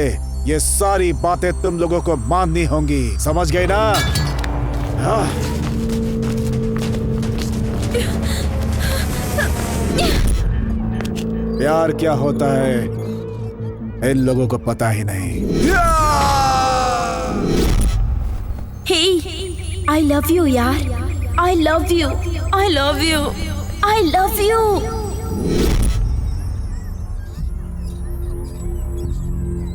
ये सारी बातें तुम लोगों को माननी होंगी। समझ गए ना? हाँ। प्यार क्या होता है इन लोगों को पता ही नहीं। हे, आई लव यू यार। I love you. I love you. I love you.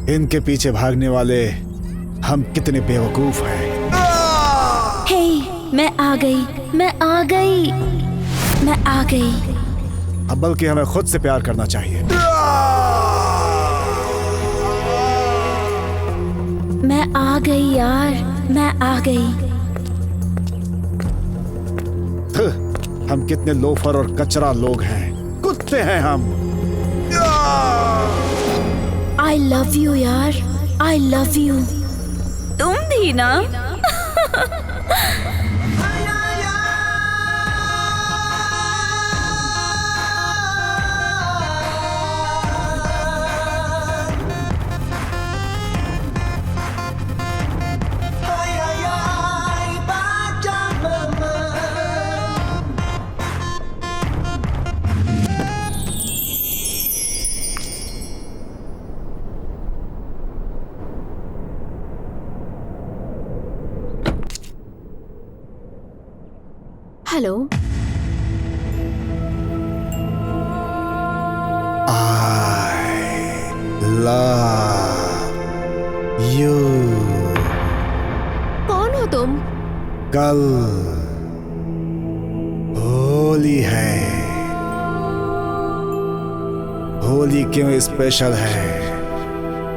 इनके पीछे भागने वाले हम कितने बेवकूफ हैं। हे, मैं आ गई। मैं आ गई। मैं आ गई। अब बल्कि हमें खुद से प्यार करना चाहिए। मैं आ गई यार। मैं आ गई। हम कितने लोफर और कचरा लोग हैं। कुत्ते हैं हम। आई लव यू यार। I love you. तुम भी ना? हेलो। I love you। कौन हो तुम? कल होली है। होली क्यों स्पेशल है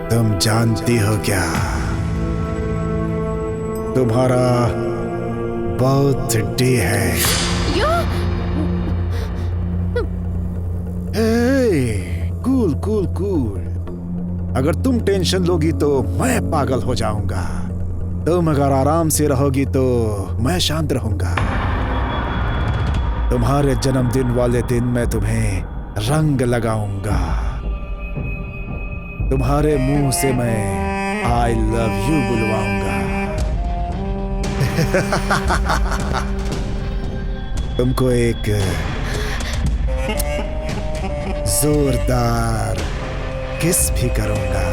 तुम जानती हो क्या? तुम्हारा बर्थडे है। Cool cool cool. अगर तुम टेंशन लोगी तो मैं पागल हो जाऊंगा। तुम अगर आराम से रहोगी तो मैं शांत रहूंगा। तुम्हारे जन्मदिन वाले दिन मैं तुम्हें रंग लगाऊंगा। तुम्हारे मुंह से मैं आई लव यू बुलवाऊंगा। तुमको एक जोरदार किस भी करूंगा।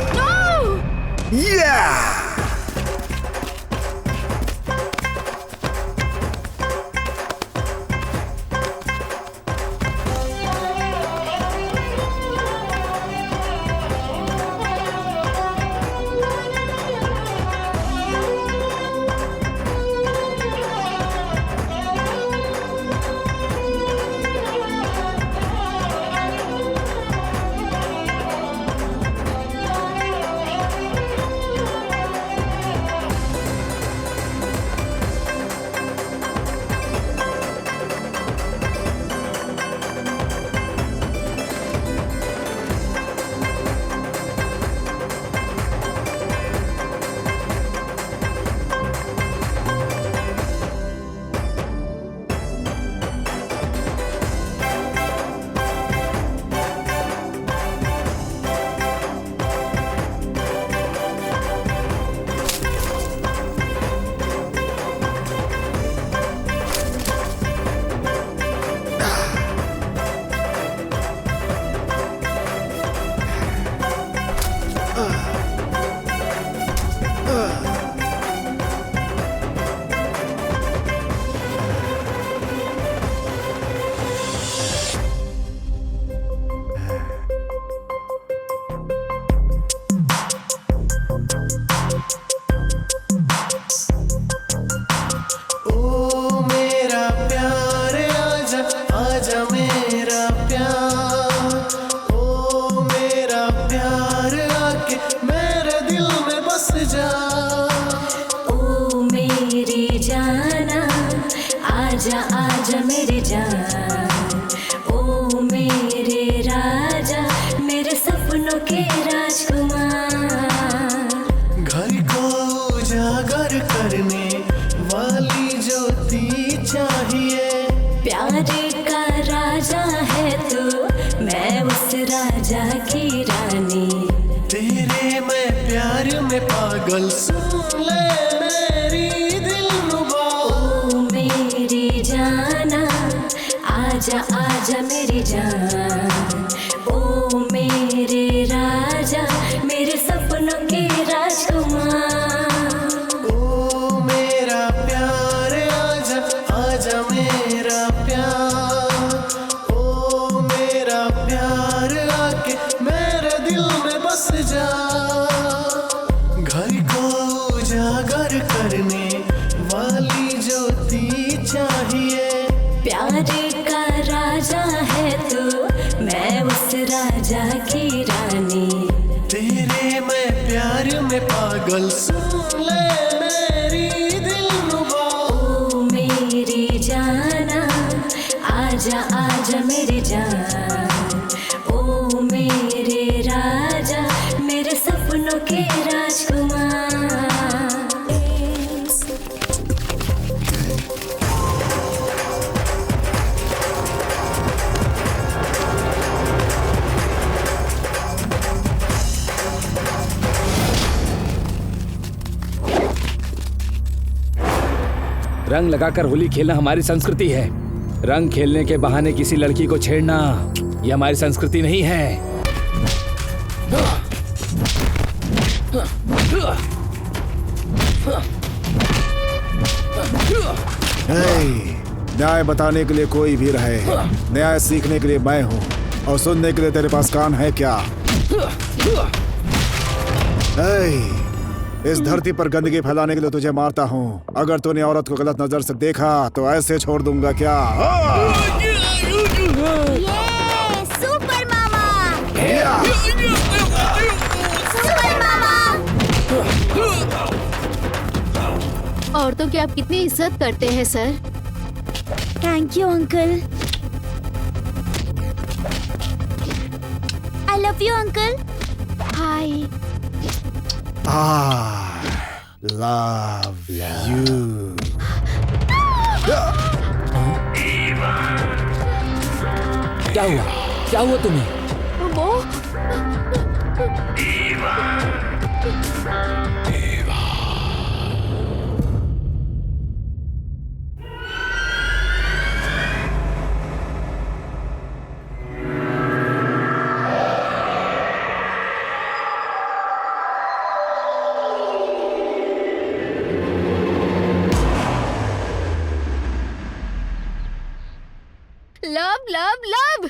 आजा आजा मेरी जान, ओ मेरे राजा, मेरे सपनों के राजकुमार। घर को उजागर करने वाली ज्योति चाहिए। प्यारे का राजा है तू, मैं उस राजा की रानी। तेरे मैं प्यार में पागल, सुन ले मेरी दिलरुबा। ओ मेरी जाना, आजा आजा मेरी जान, ओ मेरे राजा, मेरे सपनों के राजकुमार। ओ मेरा प्यार आजा, आजा मेरा प्यार। ओ मेरा प्यार आके मेरे दिल में बस जा। घर को उजागर करने वाली ज्योति चाहिए। प्यारे का राजा है तू, मैं उस राजा की रानी। तेरे मैं प्यार में पागल, सुन ले मेरी दिलरुबा। ओ मेरी जाना, आजा आजा मेरी जान, ओ मेरे राजा, मेरे सपनों के राजकुमार। रंग लगाकर होली खेलना हमारी संस्कृति है। रंग खेलने के बहाने किसी लड़की को छेड़ना ये हमारी संस्कृति नहीं है। न्याय बताने के लिए कोई भी रहे, न्याय सीखने के लिए मैं हूँ, और सुनने के लिए तेरे पास कान है क्या? इस धरती पर गंदगी फैलाने के लिए तुझे मारता हूँ। अगर तूने औरत को गलत नजर से देखा तो ऐसे छोड़ दूंगा क्या? सुपर मामा, सुपर मामा। औरतों की आप कितनी इज्जत करते हैं sir. Thank you uncle. I love you uncle. Hi. Love you. क्या हुआ? क्या हुआ तुम्हें? वो लव लव लव,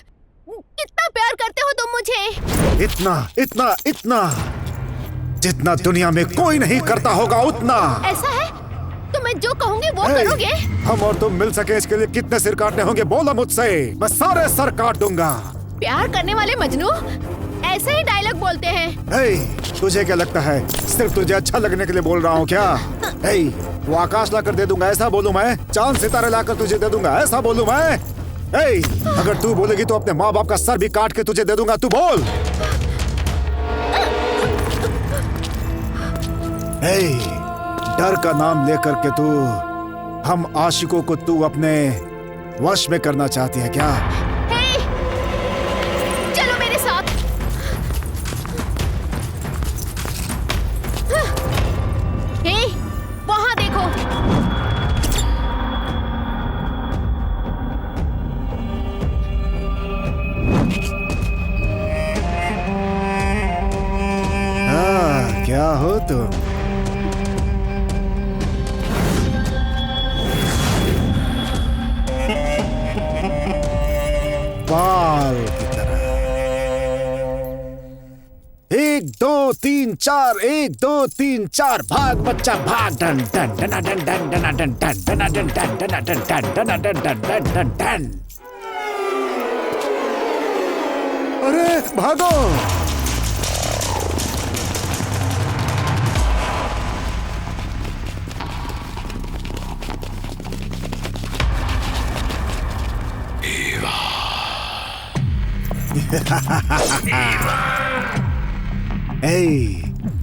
कितना प्यार करते हो तुम मुझे। इतना इतना इतना जितना दुनिया में कोई नहीं करता होगा उतना। ऐसा है तो मैं जो कहूँगी वो करोगे। हम और तुम मिल सके इसके लिए कितने सिर काटने होंगे बोलो मुझसे, मैं सारे सर काट दूंगा। प्यार करने वाले मजनू ऐसे ही डायलॉग बोलते हैं। तुझे क्या लगता है सिर्फ तुझे अच्छा लगने के लिए बोल रहा हूँ क्या? वो आकाश लाकर दे दूंगा ऐसा बोलूं मैं? चांद सितारे लाकर तुझे दे दूंगा ऐसा बोलूं मैं? अगर तू बोलेगी तो अपने माँ बाप का सर भी काट के तुझे दे दूंगा। तू बोल। डर का नाम लेकर के तू हम आशिकों को तू अपने वश में करना चाहती है क्या? चलो मेरे साथ। वहां देखो। क्या हो तुम? बाल की तरह। 1 2 3 4 1 2 3 4 भाग बच्चा भाग। Done done done done done done done done done done done done done done done done done done. अरे भागो।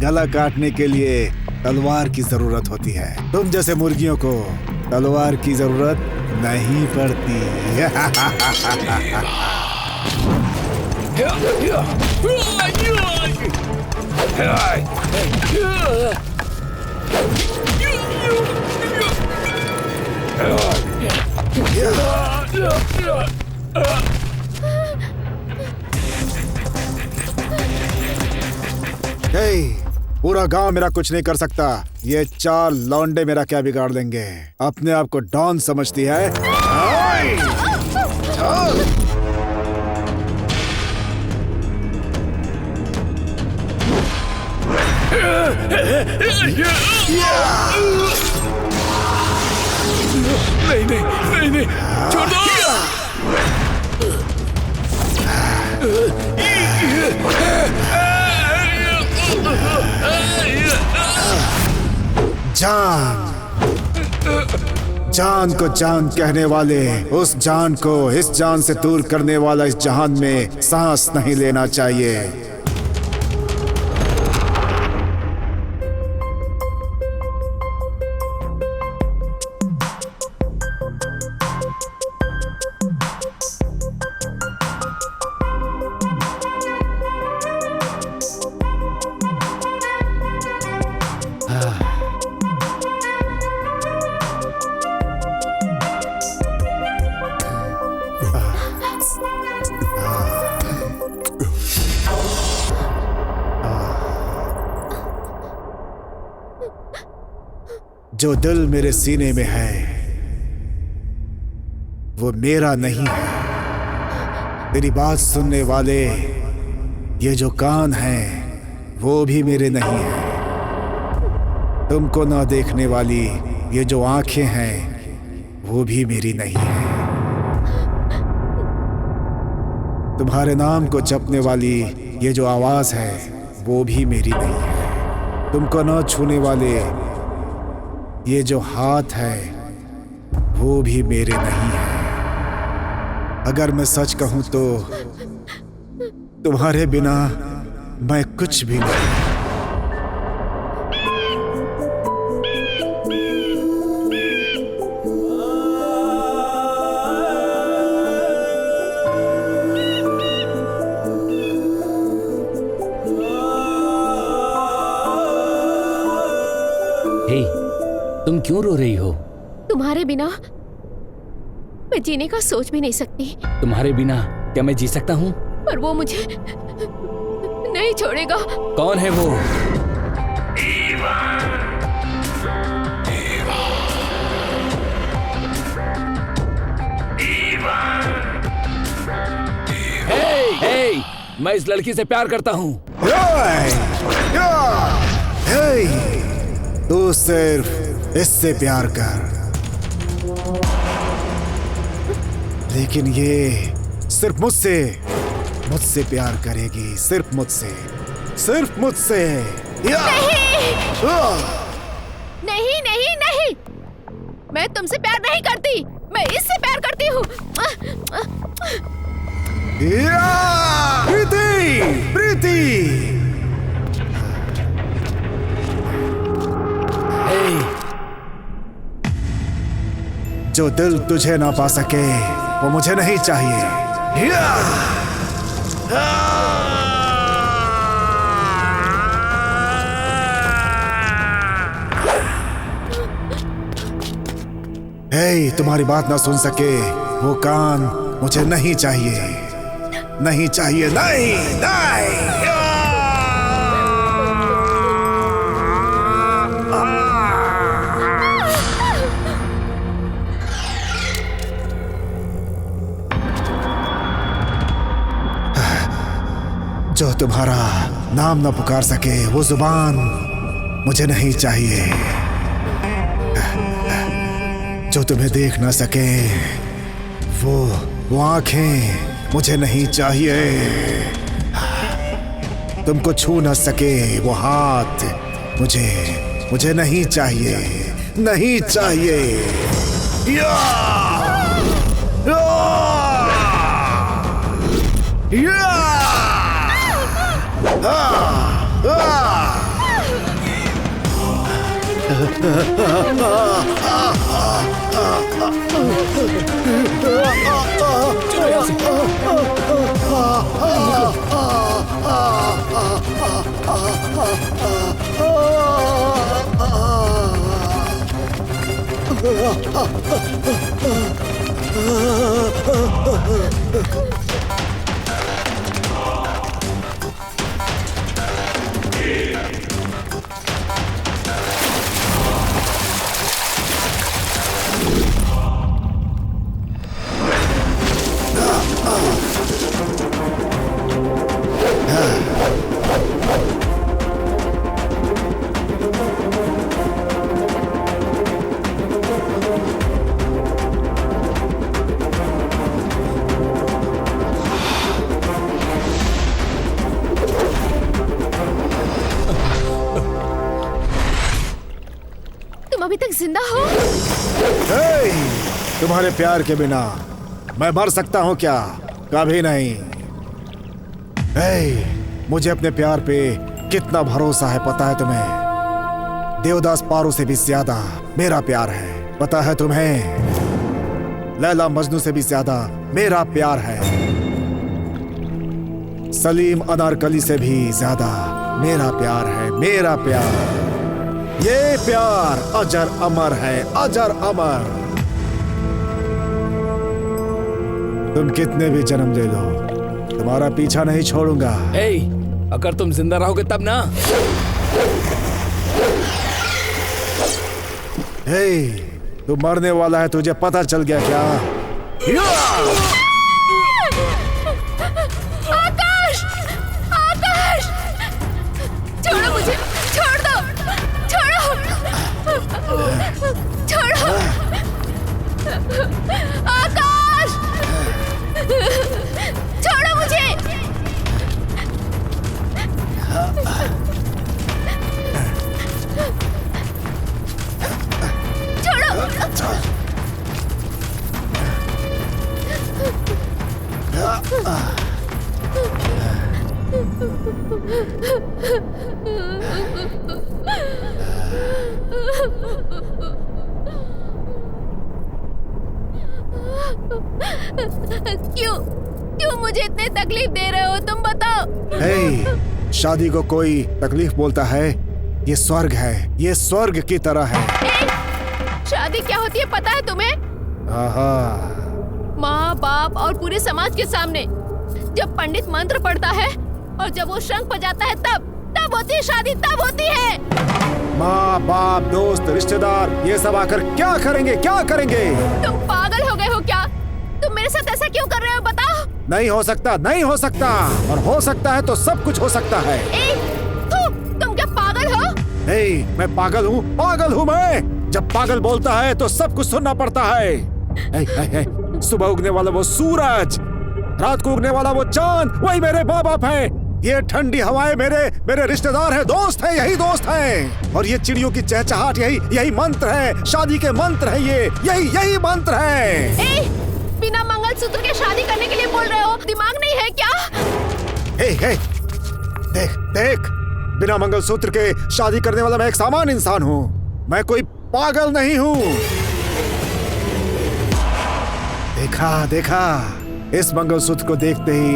गला काटने के लिए तलवार की जरूरत होती है। तुम जैसे मुर्गियों को तलवार की जरूरत नहीं पड़ती। पूरा गांव मेरा कुछ नहीं कर सकता। ये 4 लौंडे मेरा क्या बिगाड़ लेंगे? अपने आप को डॉन समझती है? नहीं, छोड़ दो। जान को जान कहने वाले उस जान को इस जान से दूर करने वाला इस जहान में सांस नहीं लेना चाहिए। जो दिल मेरे सीने में है वो मेरा नहीं है। तेरी बात सुनने वाले ये जो कान हैं वो भी मेरे नहीं है। तुमको ना देखने वाली ये जो आंखें हैं वो भी मेरी नहीं है। तुम्हारे नाम को जपने वाली ये जो आवाज है वो भी मेरी नहीं है। तुमको ना छूने वाले ये जो हाथ है वो भी मेरे नहीं है। अगर मैं सच कहूं तो तुम्हारे बिना मैं कुछ भी नहीं। तुम क्यों रो रही हो? तुम्हारे बिना मैं जीने का सोच भी नहीं सकती। तुम्हारे बिना क्या मैं जी सकता हूँ? पर वो मुझे नहीं छोड़ेगा। कौन है वो? हे, मैं इस लड़की से प्यार करता हूँ। तू सिर्फ इससे प्यार कर, लेकिन ये सिर्फ मुझसे प्यार करेगी। सिर्फ मुझसे। नहीं, मैं तुमसे प्यार नहीं करती, मैं इससे प्यार करती हूँ। प्रीति। जो दिल तुझे ना पा सके वो मुझे नहीं चाहिए। तुम्हारी बात ना सुन सके वो कान मुझे नहीं चाहिए। नहीं। जो तुम्हारा नाम न पुकार सके वो जुबान मुझे नहीं चाहिए। जो तुम्हें देख ना सके वो आंखें मुझे नहीं चाहिए। तुमको छू ना सके वो हाथ मुझे नहीं चाहिए। या चलो यहाँ से। तुम अभी तक जिंदा हो? हे, तुम्हारे प्यार के बिना मैं मर सकता हूँ क्या? कभी नहीं। हे, मुझे अपने प्यार पे कितना भरोसा है पता है तुम्हें? देवदास पारो से भी ज्यादा मेरा प्यार है, पता है तुम्हें? लैला मजनू से भी ज्यादा मेरा प्यार है, सलीम अनारकली से भी ज्यादा मेरा प्यार है, मेरा प्यार। ये प्यार अजर अमर है, अजर अमर। तुम कितने भी जन्म ले लो, तुम्हारा पीछा नहीं छोड़ूंगा। ए, अगर तुम जिंदा रहोगे तब ना। हे, तू मरने वाला है, तुझे पता चल गया क्या? आकाश! आकाश! छोड़ो मुझे! छोड़ दो! छोड़ो! छोड़ो! आकाश! छोड़ो मुझे! क्यों क्यों मुझे इतनी तकलीफ दे रहे हो, तुम बताओ। हे, शादी को कोई तकलीफ बोलता है? ये स्वर्ग है, ये स्वर्ग की तरह है। शादी क्या होती है पता है तुम्हें? आहा। माँ बाप और पूरे समाज के सामने जब पंडित मंत्र पढ़ता है और जब वो शंख बजाता है तब होती है शादी, तब होती है। माँ बाप दोस्त रिश्तेदार ये सब आकर क्या करेंगे, क्या करेंगे? तुम पागल हो गए हो क्या? तुम मेरे साथ ऐसा क्यों कर रहे हो बताओ? नहीं हो सकता, नहीं हो सकता, और हो सकता है तो सब कुछ हो सकता है। तुम क्या पागल हो? मैं पागल हूँ, पागल हूँ मैं। जब पागल बोलता है तो सब कुछ सुनना पड़ता है। सुबह उगने वाला वो सूरज, रात को उगने वाला वो चांद, वही मेरे माँ बाप है। ये ठंडी हवाएं मेरे रिश्तेदार हैं, दोस्त हैं, यही दोस्त हैं। और ये चिड़ियों की चहचहाट यही मंत्र है, शादी के मंत्र है, यही मंत्र है। बिना मंगलसूत्र के शादी करने के लिए बोल रहे हो? दिमाग नहीं है क्या? देख, बिना मंगलसूत्र के शादी करने वाला मैं एक सामान्य इंसान हूँ, मैं कोई पागल नहीं हूँ। देखा, इस मंगलसूत्र को देखते ही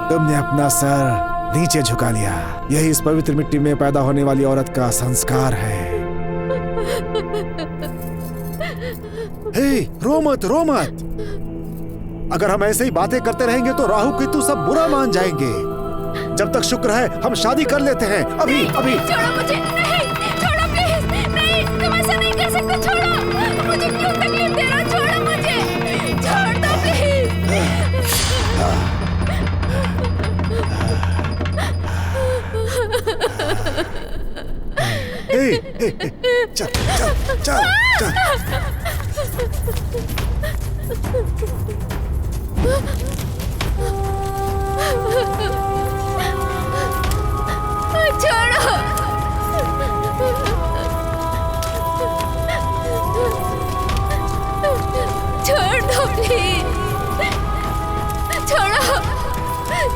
तुमने अपना सर नीचे झुका लिया। यही इस पवित्र मिट्टी में पैदा होने वाली औरत का संस्कार है। रो मत। अगर हम ऐसे ही बातें करते रहेंगे तो राहु केतु सब बुरा मान जाएंगे। जब तक शुक्र है हम शादी कर लेते हैं। अभी छोड़ो मुझे, नहीं, छोड़ो प्लीज, नहीं, तुम ऐसा नहीं कर सकते, छोड़ो मुझे, क्यों तकलीफ दे रहे हो? छोड़ो मुझे, छोड़ दो प्लीज। चल। छोड़ दो प्लीज,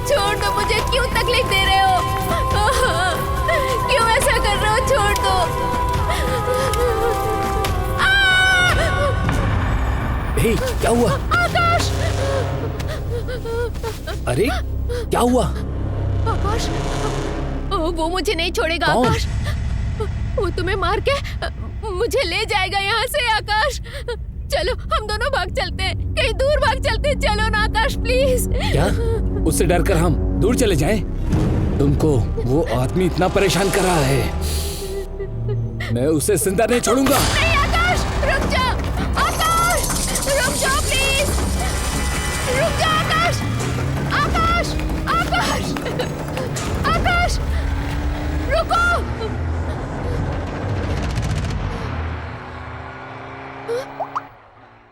छोड़ दो मुझे, क्यों तकलीफ दे रहे हो? हे, क्या हुआ? आकाश! अरे क्या हुआ? आकाश, वो मुझे नहीं छोड़ेगा। कौन? आकाश, वो तुम्हें मार के मुझे ले जाएगा यहाँ से। आकाश, चलो हम दोनों भाग चलते हैं, कहीं दूर भाग चलते हैं। चलो ना आकाश, प्लीज। क्या? उससे डरकर हम दूर चले जाएं? तुमको वो आदमी इतना परेशान कर रहा है, मैं उसे जिंदा नहीं छोड़ूंगा। नहीं आकाश, रुक जा। आकाश, रुक जाओ प्लीज। रुक जा आकाश। आकाश, आकाश, आकाश, रुको।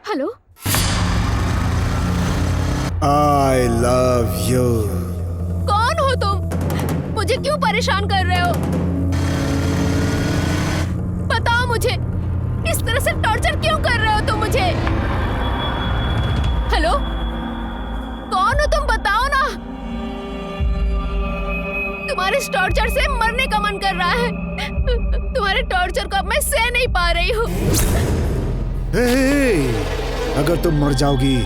Hello, I love you. कौन हो तुम? मुझे क्यों परेशान कर रहे हो? बताओ मुझे, इस तरह से टॉर्चर क्यों कर रहे हो तुम मुझे? हेलो, कौन हो तुम? बताओ ना। तुम्हारे इस टॉर्चर से मरने का मन कर रहा है। तुम्हारे टॉर्चर को अब मैं सह नहीं पा रही हूँ। हे, अगर तुम मर जाओगी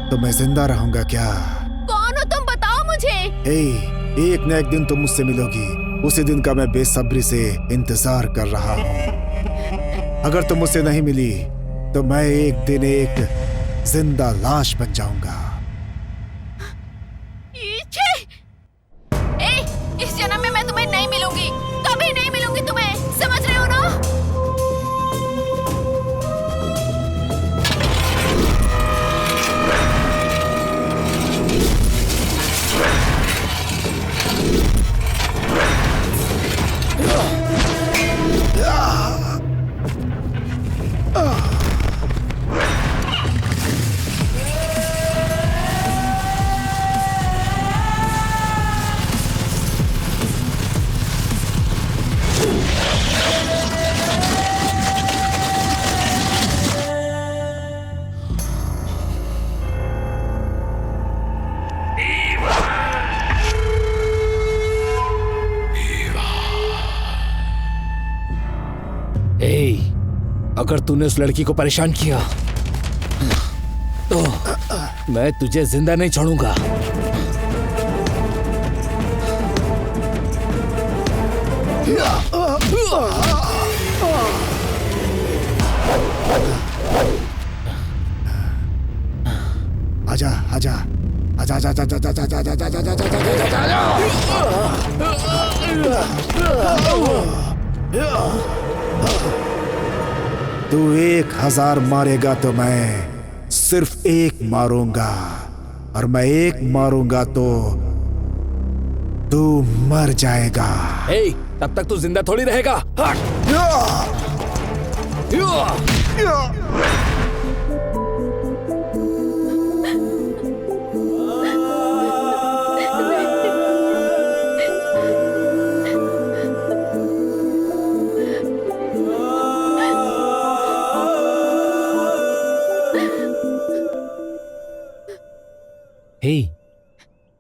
तो मैं जिंदा रहूंगा क्या? कौन हो तुम? बताओ मुझे। हे, एक न एक दिन तुम मुझसे मिलोगी। उसी दिन का मैं बेसब्री से इंतजार कर रहा हूँ। अगर तुम मुझसे नहीं मिली तो मैं एक दिन एक जिंदा लाश बन जाऊंगा। इस जन्म में मैं तुम्हें नहीं मिलूंगी, कभी नहीं मिलूंगी तुम्हें, समझ रहे हो ना? अगर तूने उस लड़की को परेशान किया तो मैं तुझे जिंदा नहीं छोड़ूंगा। आजा आजा आजा आजा आजा आजा आजा आजा आजा आजा आजा आजा। तू 1000 मारेगा तो मैं सिर्फ एक मारूंगा, और मैं एक मारूंगा तो तू मर जाएगा। तब तक तू जिंदा थोड़ी रहेगा।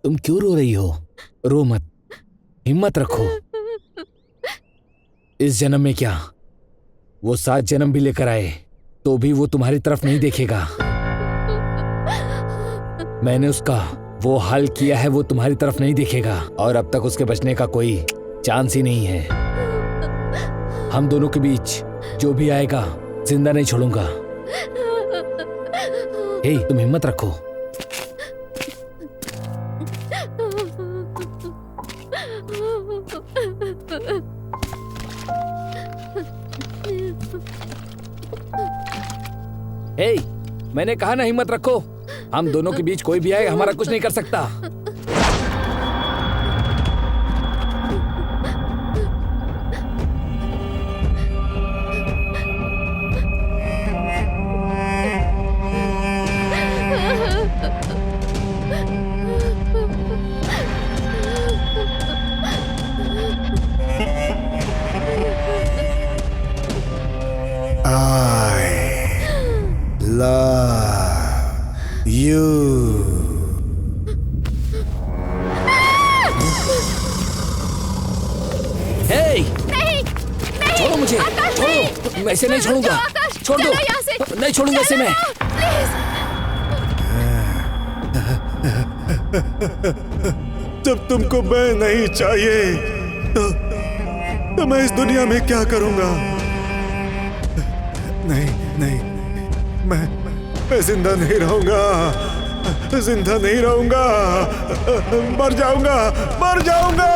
तुम क्यों रो रही हो? रो मत, हिम्मत रखो। इस जन्म में क्या, वो 7 जन्म भी लेकर आए तो भी वो तुम्हारी तरफ नहीं देखेगा। मैंने उसका वो हाल किया है, वो तुम्हारी तरफ नहीं देखेगा, और अब तक उसके बचने का कोई चांस ही नहीं है। हम दोनों के बीच जो भी आएगा जिंदा नहीं छोड़ूंगा। तुम हिम्मत रखो। मैंने कहा ना हिम्मत रखो। हम दोनों के बीच कोई भी आए हमारा कुछ नहीं कर सकता। love you. Hey! नहीं, नहीं, छोड़ो मुझे, आकाश, छोड़ो, नहीं। मैं इसे नहीं छोड़ूंगा, आकाश, छोड़ दो, चलो यहाँ से। नहीं छोड़ूंगा इसे मैं। जब तुमको मैं नहीं चाहिए तो मैं इस दुनिया में क्या करूंगा? नहीं नहीं, मैं जिंदा नहीं रहूंगा, जिंदा नहीं रहूंगा, मर जाऊंगा, मर जाऊंगा।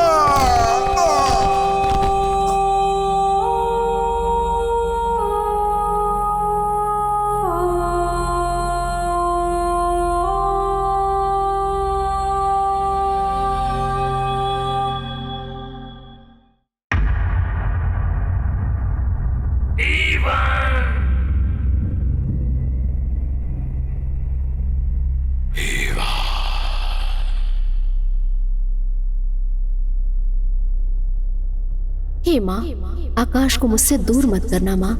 हे माँ, आकाश को मुझसे दूर मत करना माँ।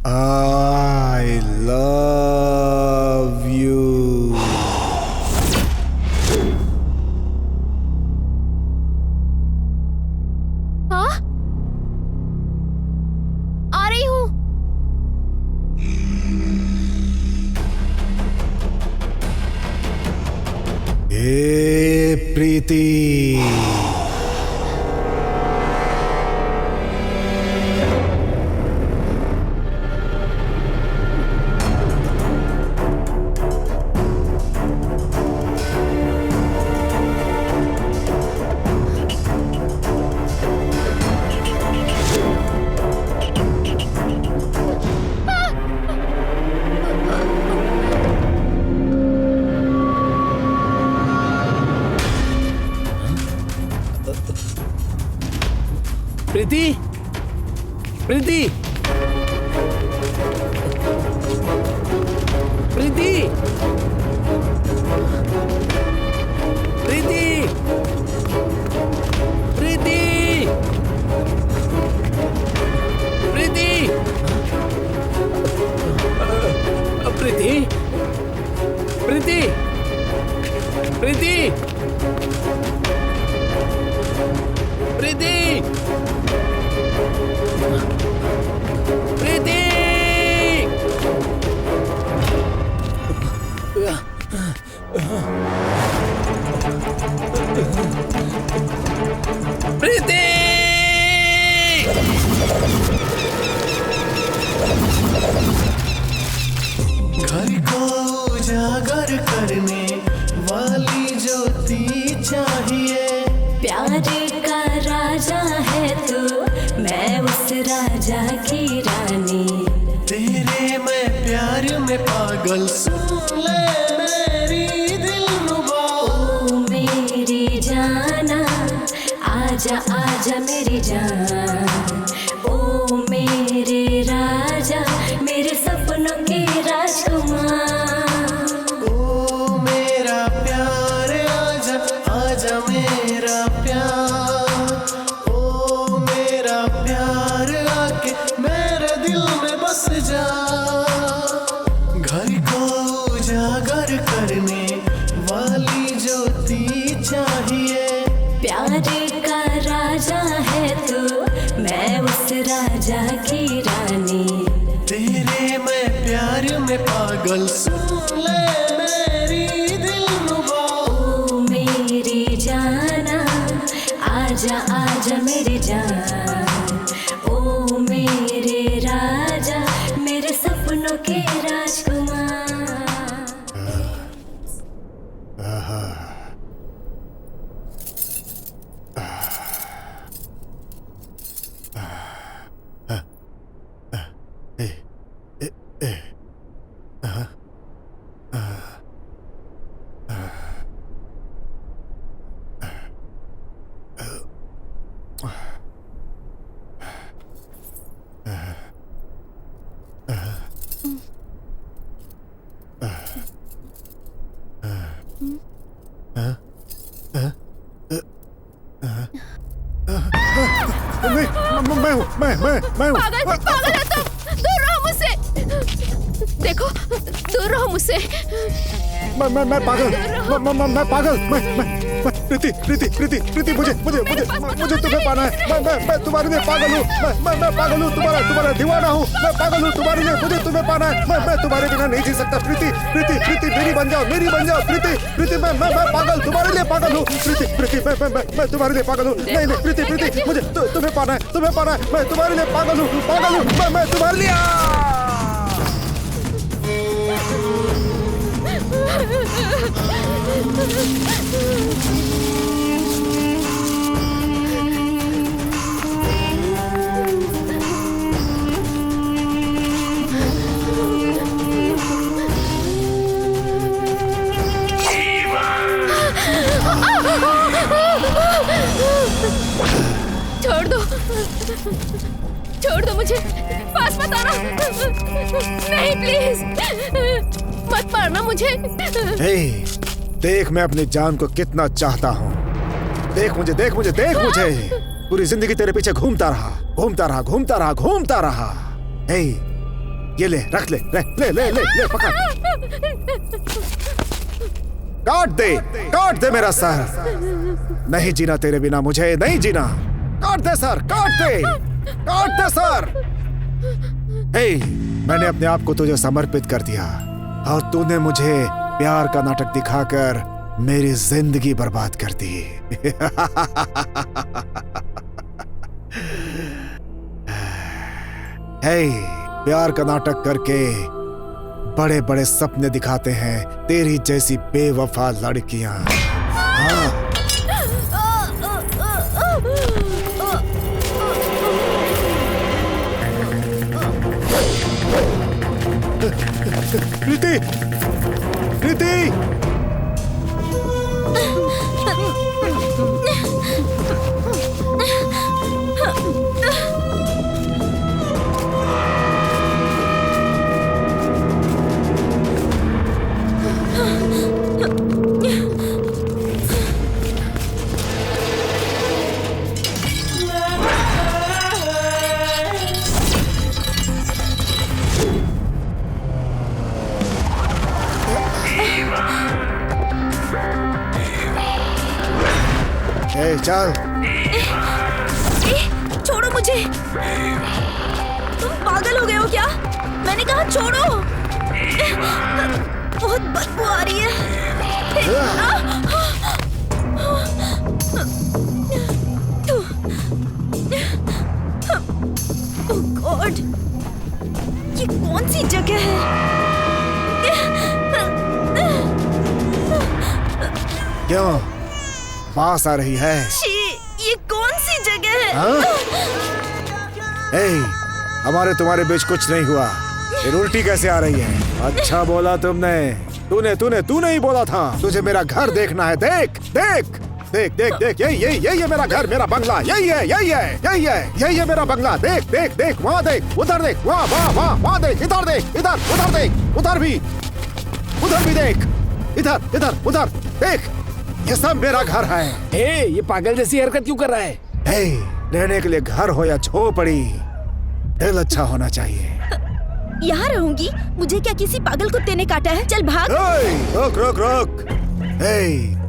I love you. हाँ? आ रही हूँ। हे प्रीति, प्रीति, प्रीति, प्रीति, प्रीति, प्रीति, प्रीति, प्रीति, प्रीति, प्रीति, प्रीति, प्रीति, प्रीति, घर को उजागर करने वाली ज्योति चाहिए। प्यार का राजा है तू, मैं उस राजा की रानी। तेरे मैं प्यार में पागल, सुन ले मेरी दिलरुबा। ओ मेरी जाना, आजा आजा मेरी जान। ओ मेरे राजा, मेरे सपनों के राजकुमार। ओ मेरा प्यार आजा, आजा मेरा प्यार। ओ मेरा प्यार आके मेरे दिल में बस जा। घर को उजागर करने वाली ज्योति चाहिए। प्यार का राजा है तू, मैं उस राजा की रानी। तेरे मैं प्यार में पागल, सुन ले मेरी दिलरुबा। ओ मेरी जाना, आजा आजा मेरी जान। ओ मेरे राजा, मेरे सपनों के राजकुमार। मैं पागल पागल हो तुम, दूर रहो मुझसे। देखो, दूर रहो मुझसे। मैं पागल प्रीति मुझे तुम्हें पाना है। मैं तुम्हारे लिए पागल हूँ। मैं पागल हूँ, तुम्हारा दीवाना हूँ। मैं पागल हूँ तुम्हारे लिए, मुझे तुम्हें पाना है। मैं तुम्हारे बिना नहीं जी सकता। प्रीति मेरी बन जाओ प्रीति। मैं पागल, तुम्हारे लिए पागल हूँ। प्रीति मैं तुम्हारे लिए पागल हूँ। नहीं प्रीति मुझे तुम्हें पाना है। मैं तुम्हारे लिए पागल हूँ। मैं तुम्हारे लिए छोड़ दो मुझे, पास मत आना। नहीं प्लीज, मत मारना मुझे। देख मैं अपनी जान को कितना चाहता हूँ। देख मुझे। पूरी जिंदगी तेरे पीछे घूमता रहा। ये ले, रख ले, पकड़। काट दे मेरा सर। नहीं जीना तेरे बिना, मुझे नहीं जीना। काट दे सर। मैंने अपने आप को तुझे समर्पित कर दिया और तूने मुझे प्यार का नाटक दिखाकर मेरी जिंदगी बर्बाद कर दी। प्यार का नाटक करके बड़े बड़े सपने दिखाते हैं तेरी जैसी बेवफा लड़कियां। हाँ। प्रीति चल। छोड़ो मुझे। तुम पागल हो गए हो क्या? मैंने कहा छोड़ो। बहुत बदबू आ रही है। ओह गॉड, ये कौन सी जगह है? क्यों पास आ रही है? ये कौन सी जगह है? हमारे तुम्हारे बीच कुछ नहीं हुआ। ये उल्टी कैसे आ रही है? अच्छा बोला तूने ही बोला था। तुझे मेरा घर देखना है। देख यही मेरा घर, मेरा बंगला। यही है मेरा बंगला। देख वहाँ देख, उधर देख, वहाँ देख, इधर देख, उधर देख, उधर भी देख, इधर उधर देख। ये सब मेरा घर है। ये पागल जैसी हरकत क्यों कर रहा है? रहने के लिए घर हो या झोपड़ी, दिल अच्छा होना चाहिए। यहाँ रहूंगी। मुझे क्या किसी पागल कुत्ते ने काटा है? चल भाग। रोक।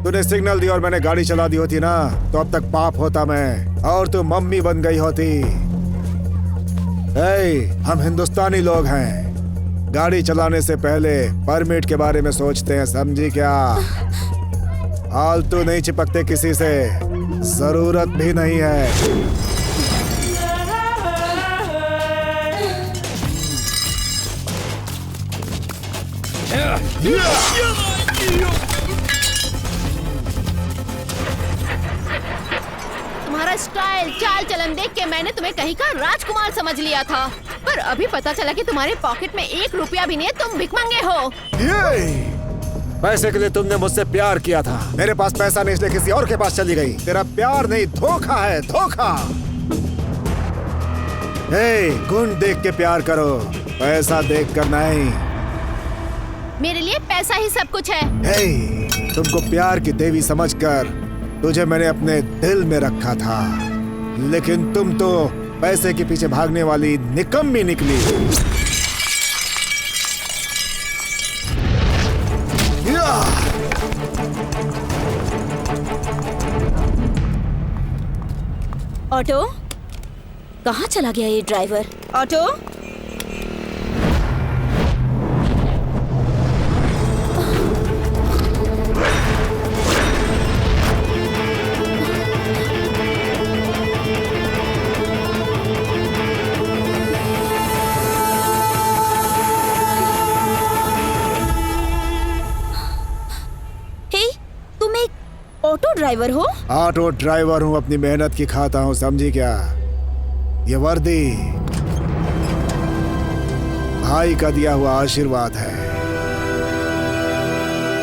तूने सिग्नल दी और मैंने गाड़ी चला दी होती ना, तो अब तक पाप होता मैं और तू मम्मी बन गई होती। हम हिंदुस्तानी लोग हैं। गाड़ी चलाने से पहले परमिट के बारे में सोचते हैं, समझी क्या? फालतू नहीं चिपकते किसी से, जरूरत भी नहीं है। तुम्हारा स्टाइल, चाल चलन देख के मैंने तुम्हें कहीं का राजकुमार समझ लिया था, पर अभी पता चला कि तुम्हारे पॉकेट में 1 रुपया भी नहीं है। तुम भिखमंगे हो। पैसे के लिए तुमने मुझसे प्यार किया था। मेरे पास पैसा नहीं इसलिए किसी और के पास चली गई। तेरा प्यार नहीं, धोखा है, धोखा। गुण देख के प्यार करो, पैसा देख कर नहीं। मेरे लिए पैसा ही सब कुछ है। तुमको प्यार की देवी समझकर तुझे मैंने अपने दिल में रखा था, लेकिन तुम तो पैसे के पीछे भागने वाली निकम्मी निकली। ऑटो, कहाँ चला गया ये ड्राइवर? ऑटो, ऑटो ड्राइवर हो? ऑटो ड्राइवर हूँ, अपनी मेहनत की खाता हूँ, समझी क्या? ये वर्दी भाई का दिया हुआ आशीर्वाद है।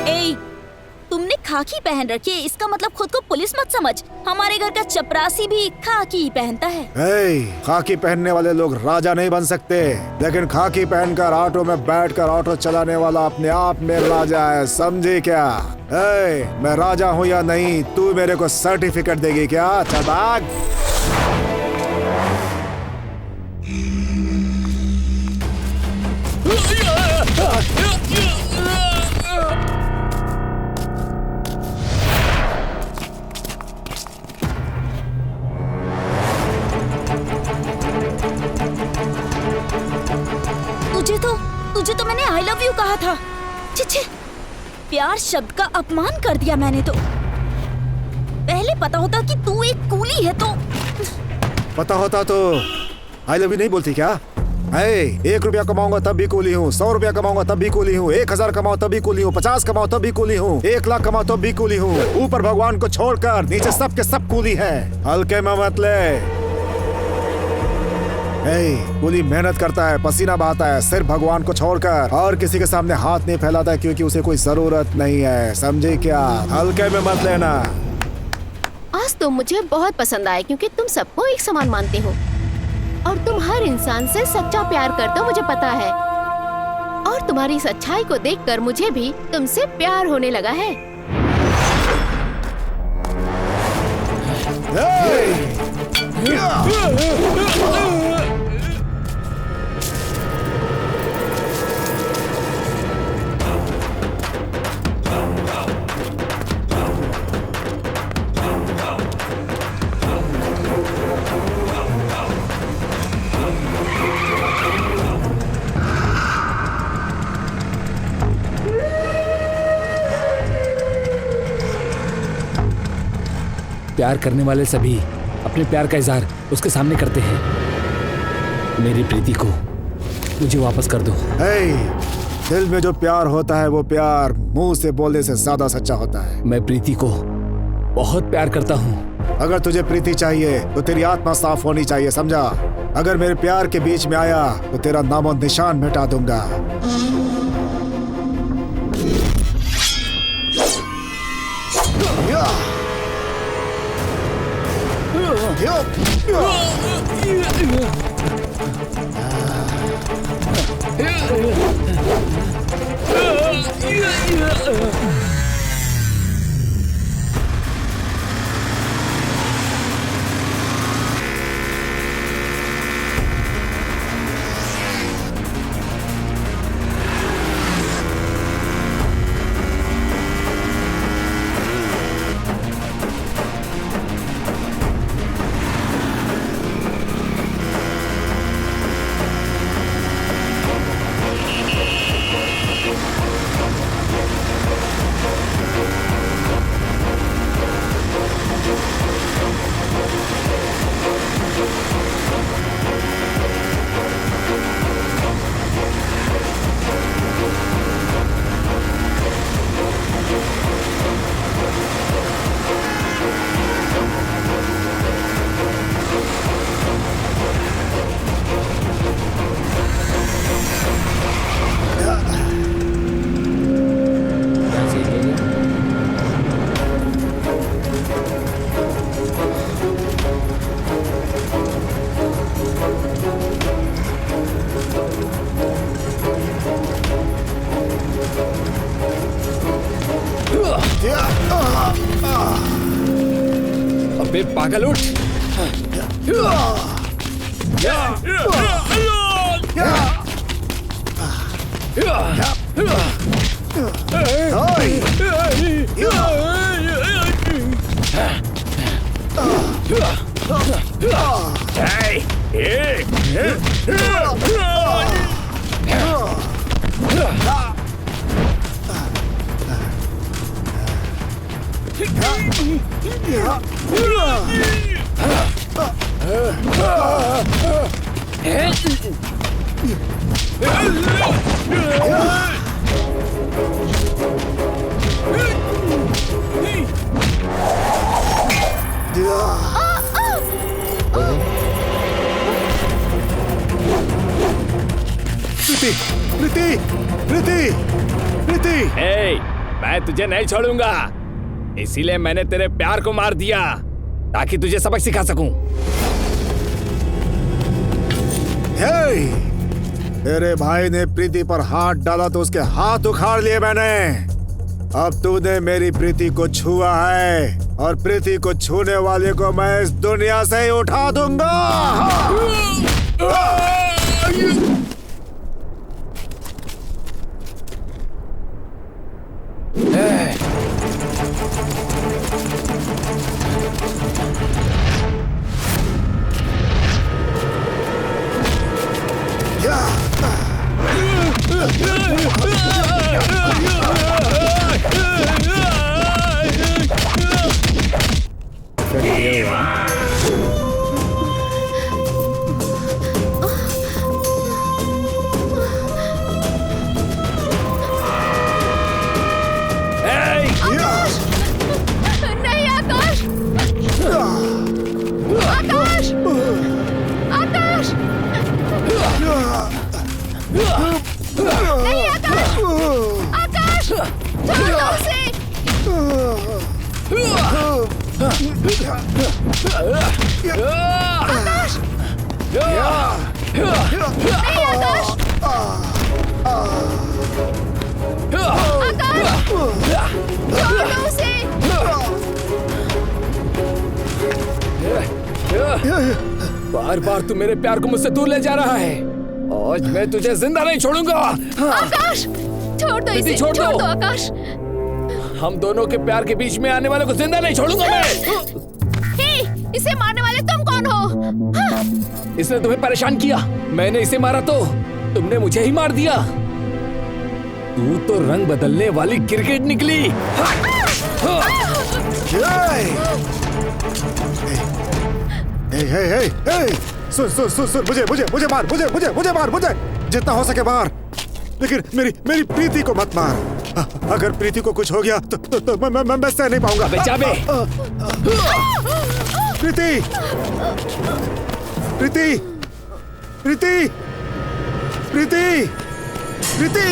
ए, तुमने खाकी पहन रखी है, इसका मतलब खुद को पुलिस मत समझ। हमारे घर का चपरासी भी खाकी ही पहनता है। खाकी पहनने वाले लोग राजा नहीं बन सकते, लेकिन खाकी पहनकर ऑटो में बैठकर ऑटो चलाने वाला अपने आप में राजा है, समझे क्या? मैं राजा हूँ या नहीं, तू मेरे को सर्टिफिकेट देगी क्या? चल भाग। तुझे तो मैंने आई लव यू कहा था। छी, प्यार शब्द का अपमान कर दिया मैंने तो। पहले पता होता कि तू एक कूली है तो। पता होता तो आई लव यू नहीं बोलती क्या? 1 रुपया कमाऊंगा तब भी कूली हूँ, 100 रुपया कमाऊंगा तब भी कूली हूँ, 1000 कमाओ तब भी कूली हूँ, 50 कमाओ तब भी कूली हूँ, 1 लाख कमाओ तब भी कूली हूँ। ऊपर भगवान को छोड़कर नीचे सब के सब कूली है। हल्के में मत ले। कूली मेहनत करता है, पसीना बहाता है, सिर्फ भगवान को छोड़कर और किसी के सामने हाथ नहीं फैलाता है, क्योंकि उसे कोई जरूरत नहीं है, समझे क्या? हल्के में मत लेना। आज तुम मुझे बहुत पसंद आए, क्योंकि तुम सबको एक समान मानते हो और तुम हर इंसान से सच्चा प्यार करते हो, मुझे पता है। और तुम्हारी सच्चाई को देखकर मुझे भी तुमसे प्यार होने लगा है। प्यार करने वाले सभी अपने प्यार का इजहार उसके सामने करते हैं। मेरी प्रीति को मुझे वापस कर दो। दिल में जो प्यार होता है वो प्यार मुंह से बोलने से ज्यादा सच्चा होता है। मैं प्रीति को बहुत प्यार करता हूँ। अगर तुझे प्रीति चाहिए तो तेरी आत्मा साफ होनी चाहिए, समझा? अगर मेरे प्यार के बीच में आया तो तेरा नामो निशान मिटा दूंगा। अबे पागल उठ। प्रीति, प्रीति, प्रीति। ए, मैं तुझे नहीं छोड़ूंगा। इसीलिए मैंने तेरे प्यार को मार दिया ताकि तुझे सबक सिखा सकूं। हे, तेरे भाई ने प्रीति पर हाथ डाला तो उसके हाथ उखाड़ लिए मैंने। अब तूने मेरी प्रीति को छुआ है और प्रीति को छूने वाले को मैं इस दुनिया से ही उठा दूंगा। नहीं आकाश, आकाश, आकाश, नहीं आकाश, आकाश, छोड़ दो उसे। आकाश, नहीं आकाश, आकाश, छोड़ दो उसे। बार बार तू मेरे प्यार को मुझसे दूर ले जा रहा है। आज मैं तुझे जिंदा नहीं छोड़ूंगा। आकाश, छोड़ दो इसे, छोड़ दो आकाश। हम दोनों के प्यार के बीच में आने वाले को जिंदा नहीं छोड़ूंगा मैं। हे, इसे मारने वाले तुम कौन हो? इसने तुम्हें परेशान किया, मैंने इसे मारा तो तुमने मुझे ही मार दिया। तू तो रंग बदलने वाली क्रिकेट निकली। सुन सुन सुन सुन, मुझे मार, मुझे मार, जितना हो सके मार, लेकिन मेरी प्रीति को मत मार। अगर प्रीति को कुछ हो गया तो मैं सह नहीं पाऊंगा। बेचाबे। प्रीति, प्रीति, प्रीति, प्रीति, प्रीति।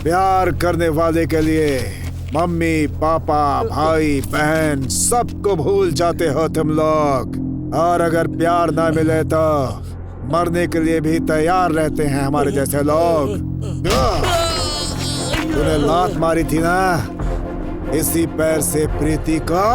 प्यार करने वाले के लिए मम्मी, पापा, भाई, बहन सबको भूल जाते हो तुम लोग। और अगर प्यार ना मिले तो मरने के लिए भी तैयार रहते हैं हमारे जैसे लोग। तूने लात मारी थी ना, इसी पैर से प्रीति का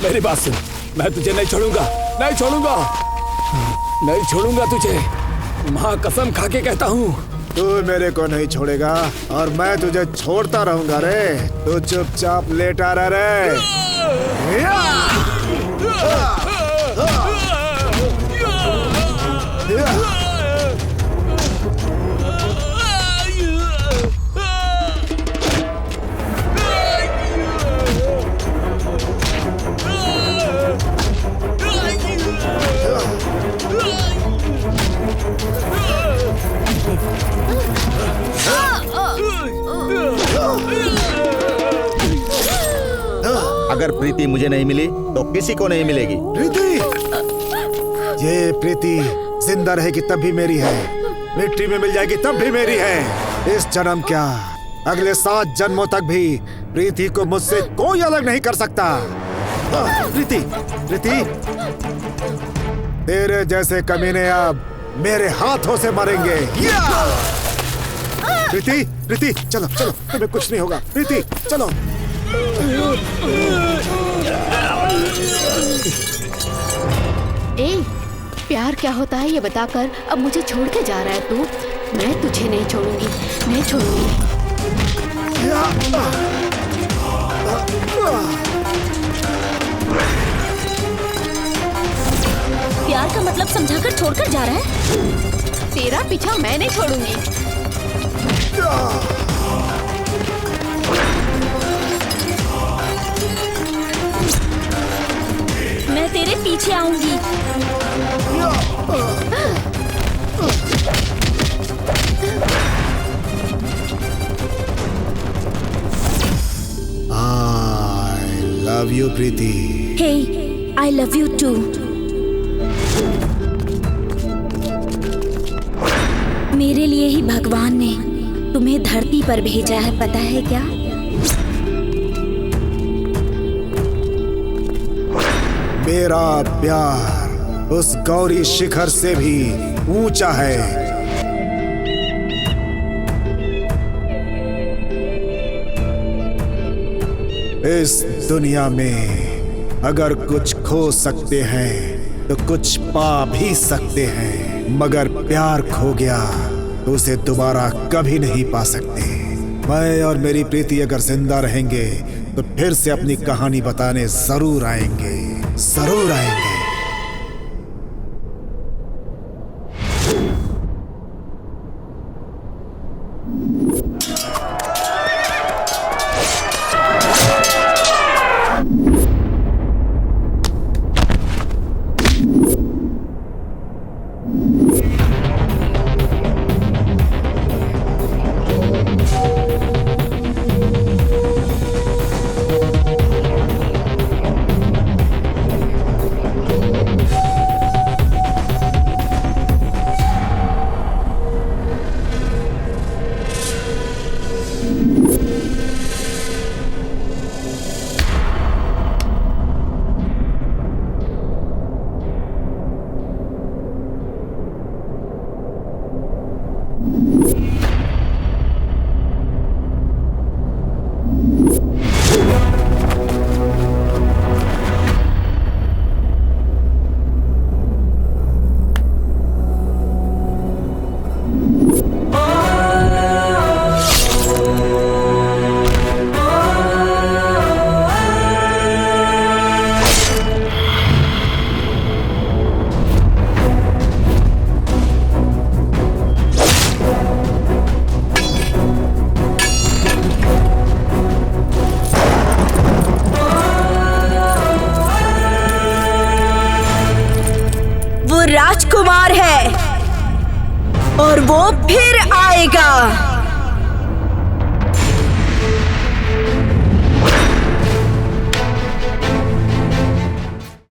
मेरी बात सुन, मैं तुझे नहीं छोड़ूंगा, नहीं छोड़ूंगा, नहीं छोड़ूंगा तुझे। माँ कसम खा के कहता हूँ। तू मेरे को नहीं छोड़ेगा और मैं तुझे छोड़ता रहूंगा रे। तू चुपचाप लेटा रह रे। अगर प्रीति मुझे नहीं मिली तो किसी को नहीं मिलेगी। प्रीति, ये प्रीति जिंदा रहेगी तब भी मेरी है, मिट्टी में मिल जाएगी तब भी मेरी है। इस जन्म क्या, अगले 7 जन्मों तक भी प्रीति को मुझसे कोई अलग नहीं कर सकता। प्रीति, प्रीति, तेरे जैसे कमीने अब मेरे हाथों से मरेंगे। प्रीति, प्रीति, चलो चलो, तुम्हें कुछ नहीं होगा। प्रीति, चलो। ए, प्यार क्या होता है ये बताकर अब मुझे छोड़ के जा रहा है तू? मैं तुझे नहीं छोड़ूंगी, नहीं छोड़ूंगी। प्यार का मतलब समझाकर छोड़कर जा रहा है? तेरा पीछा मैं नहीं छोड़ूंगी। मैं तेरे पीछे आऊंगी। I love you, Preeti. Hey, I love you too. मेरे लिए ही भगवान ने तुम्हें धरती पर भेजा है, पता है क्या? मेरा प्यार उस गौरी शिखर से भी ऊंचा है। इस दुनिया में अगर कुछ खो सकते हैं तो कुछ पा भी सकते हैं, मगर प्यार खो गया तो उसे दोबारा कभी नहीं पा सकते। मैं और मेरी प्रीति अगर जिंदा रहेंगे तो फिर से अपनी कहानी बताने जरूर आएंगे, जरूर आएंगे। वो राजकुमार है और वो फिर आएगा।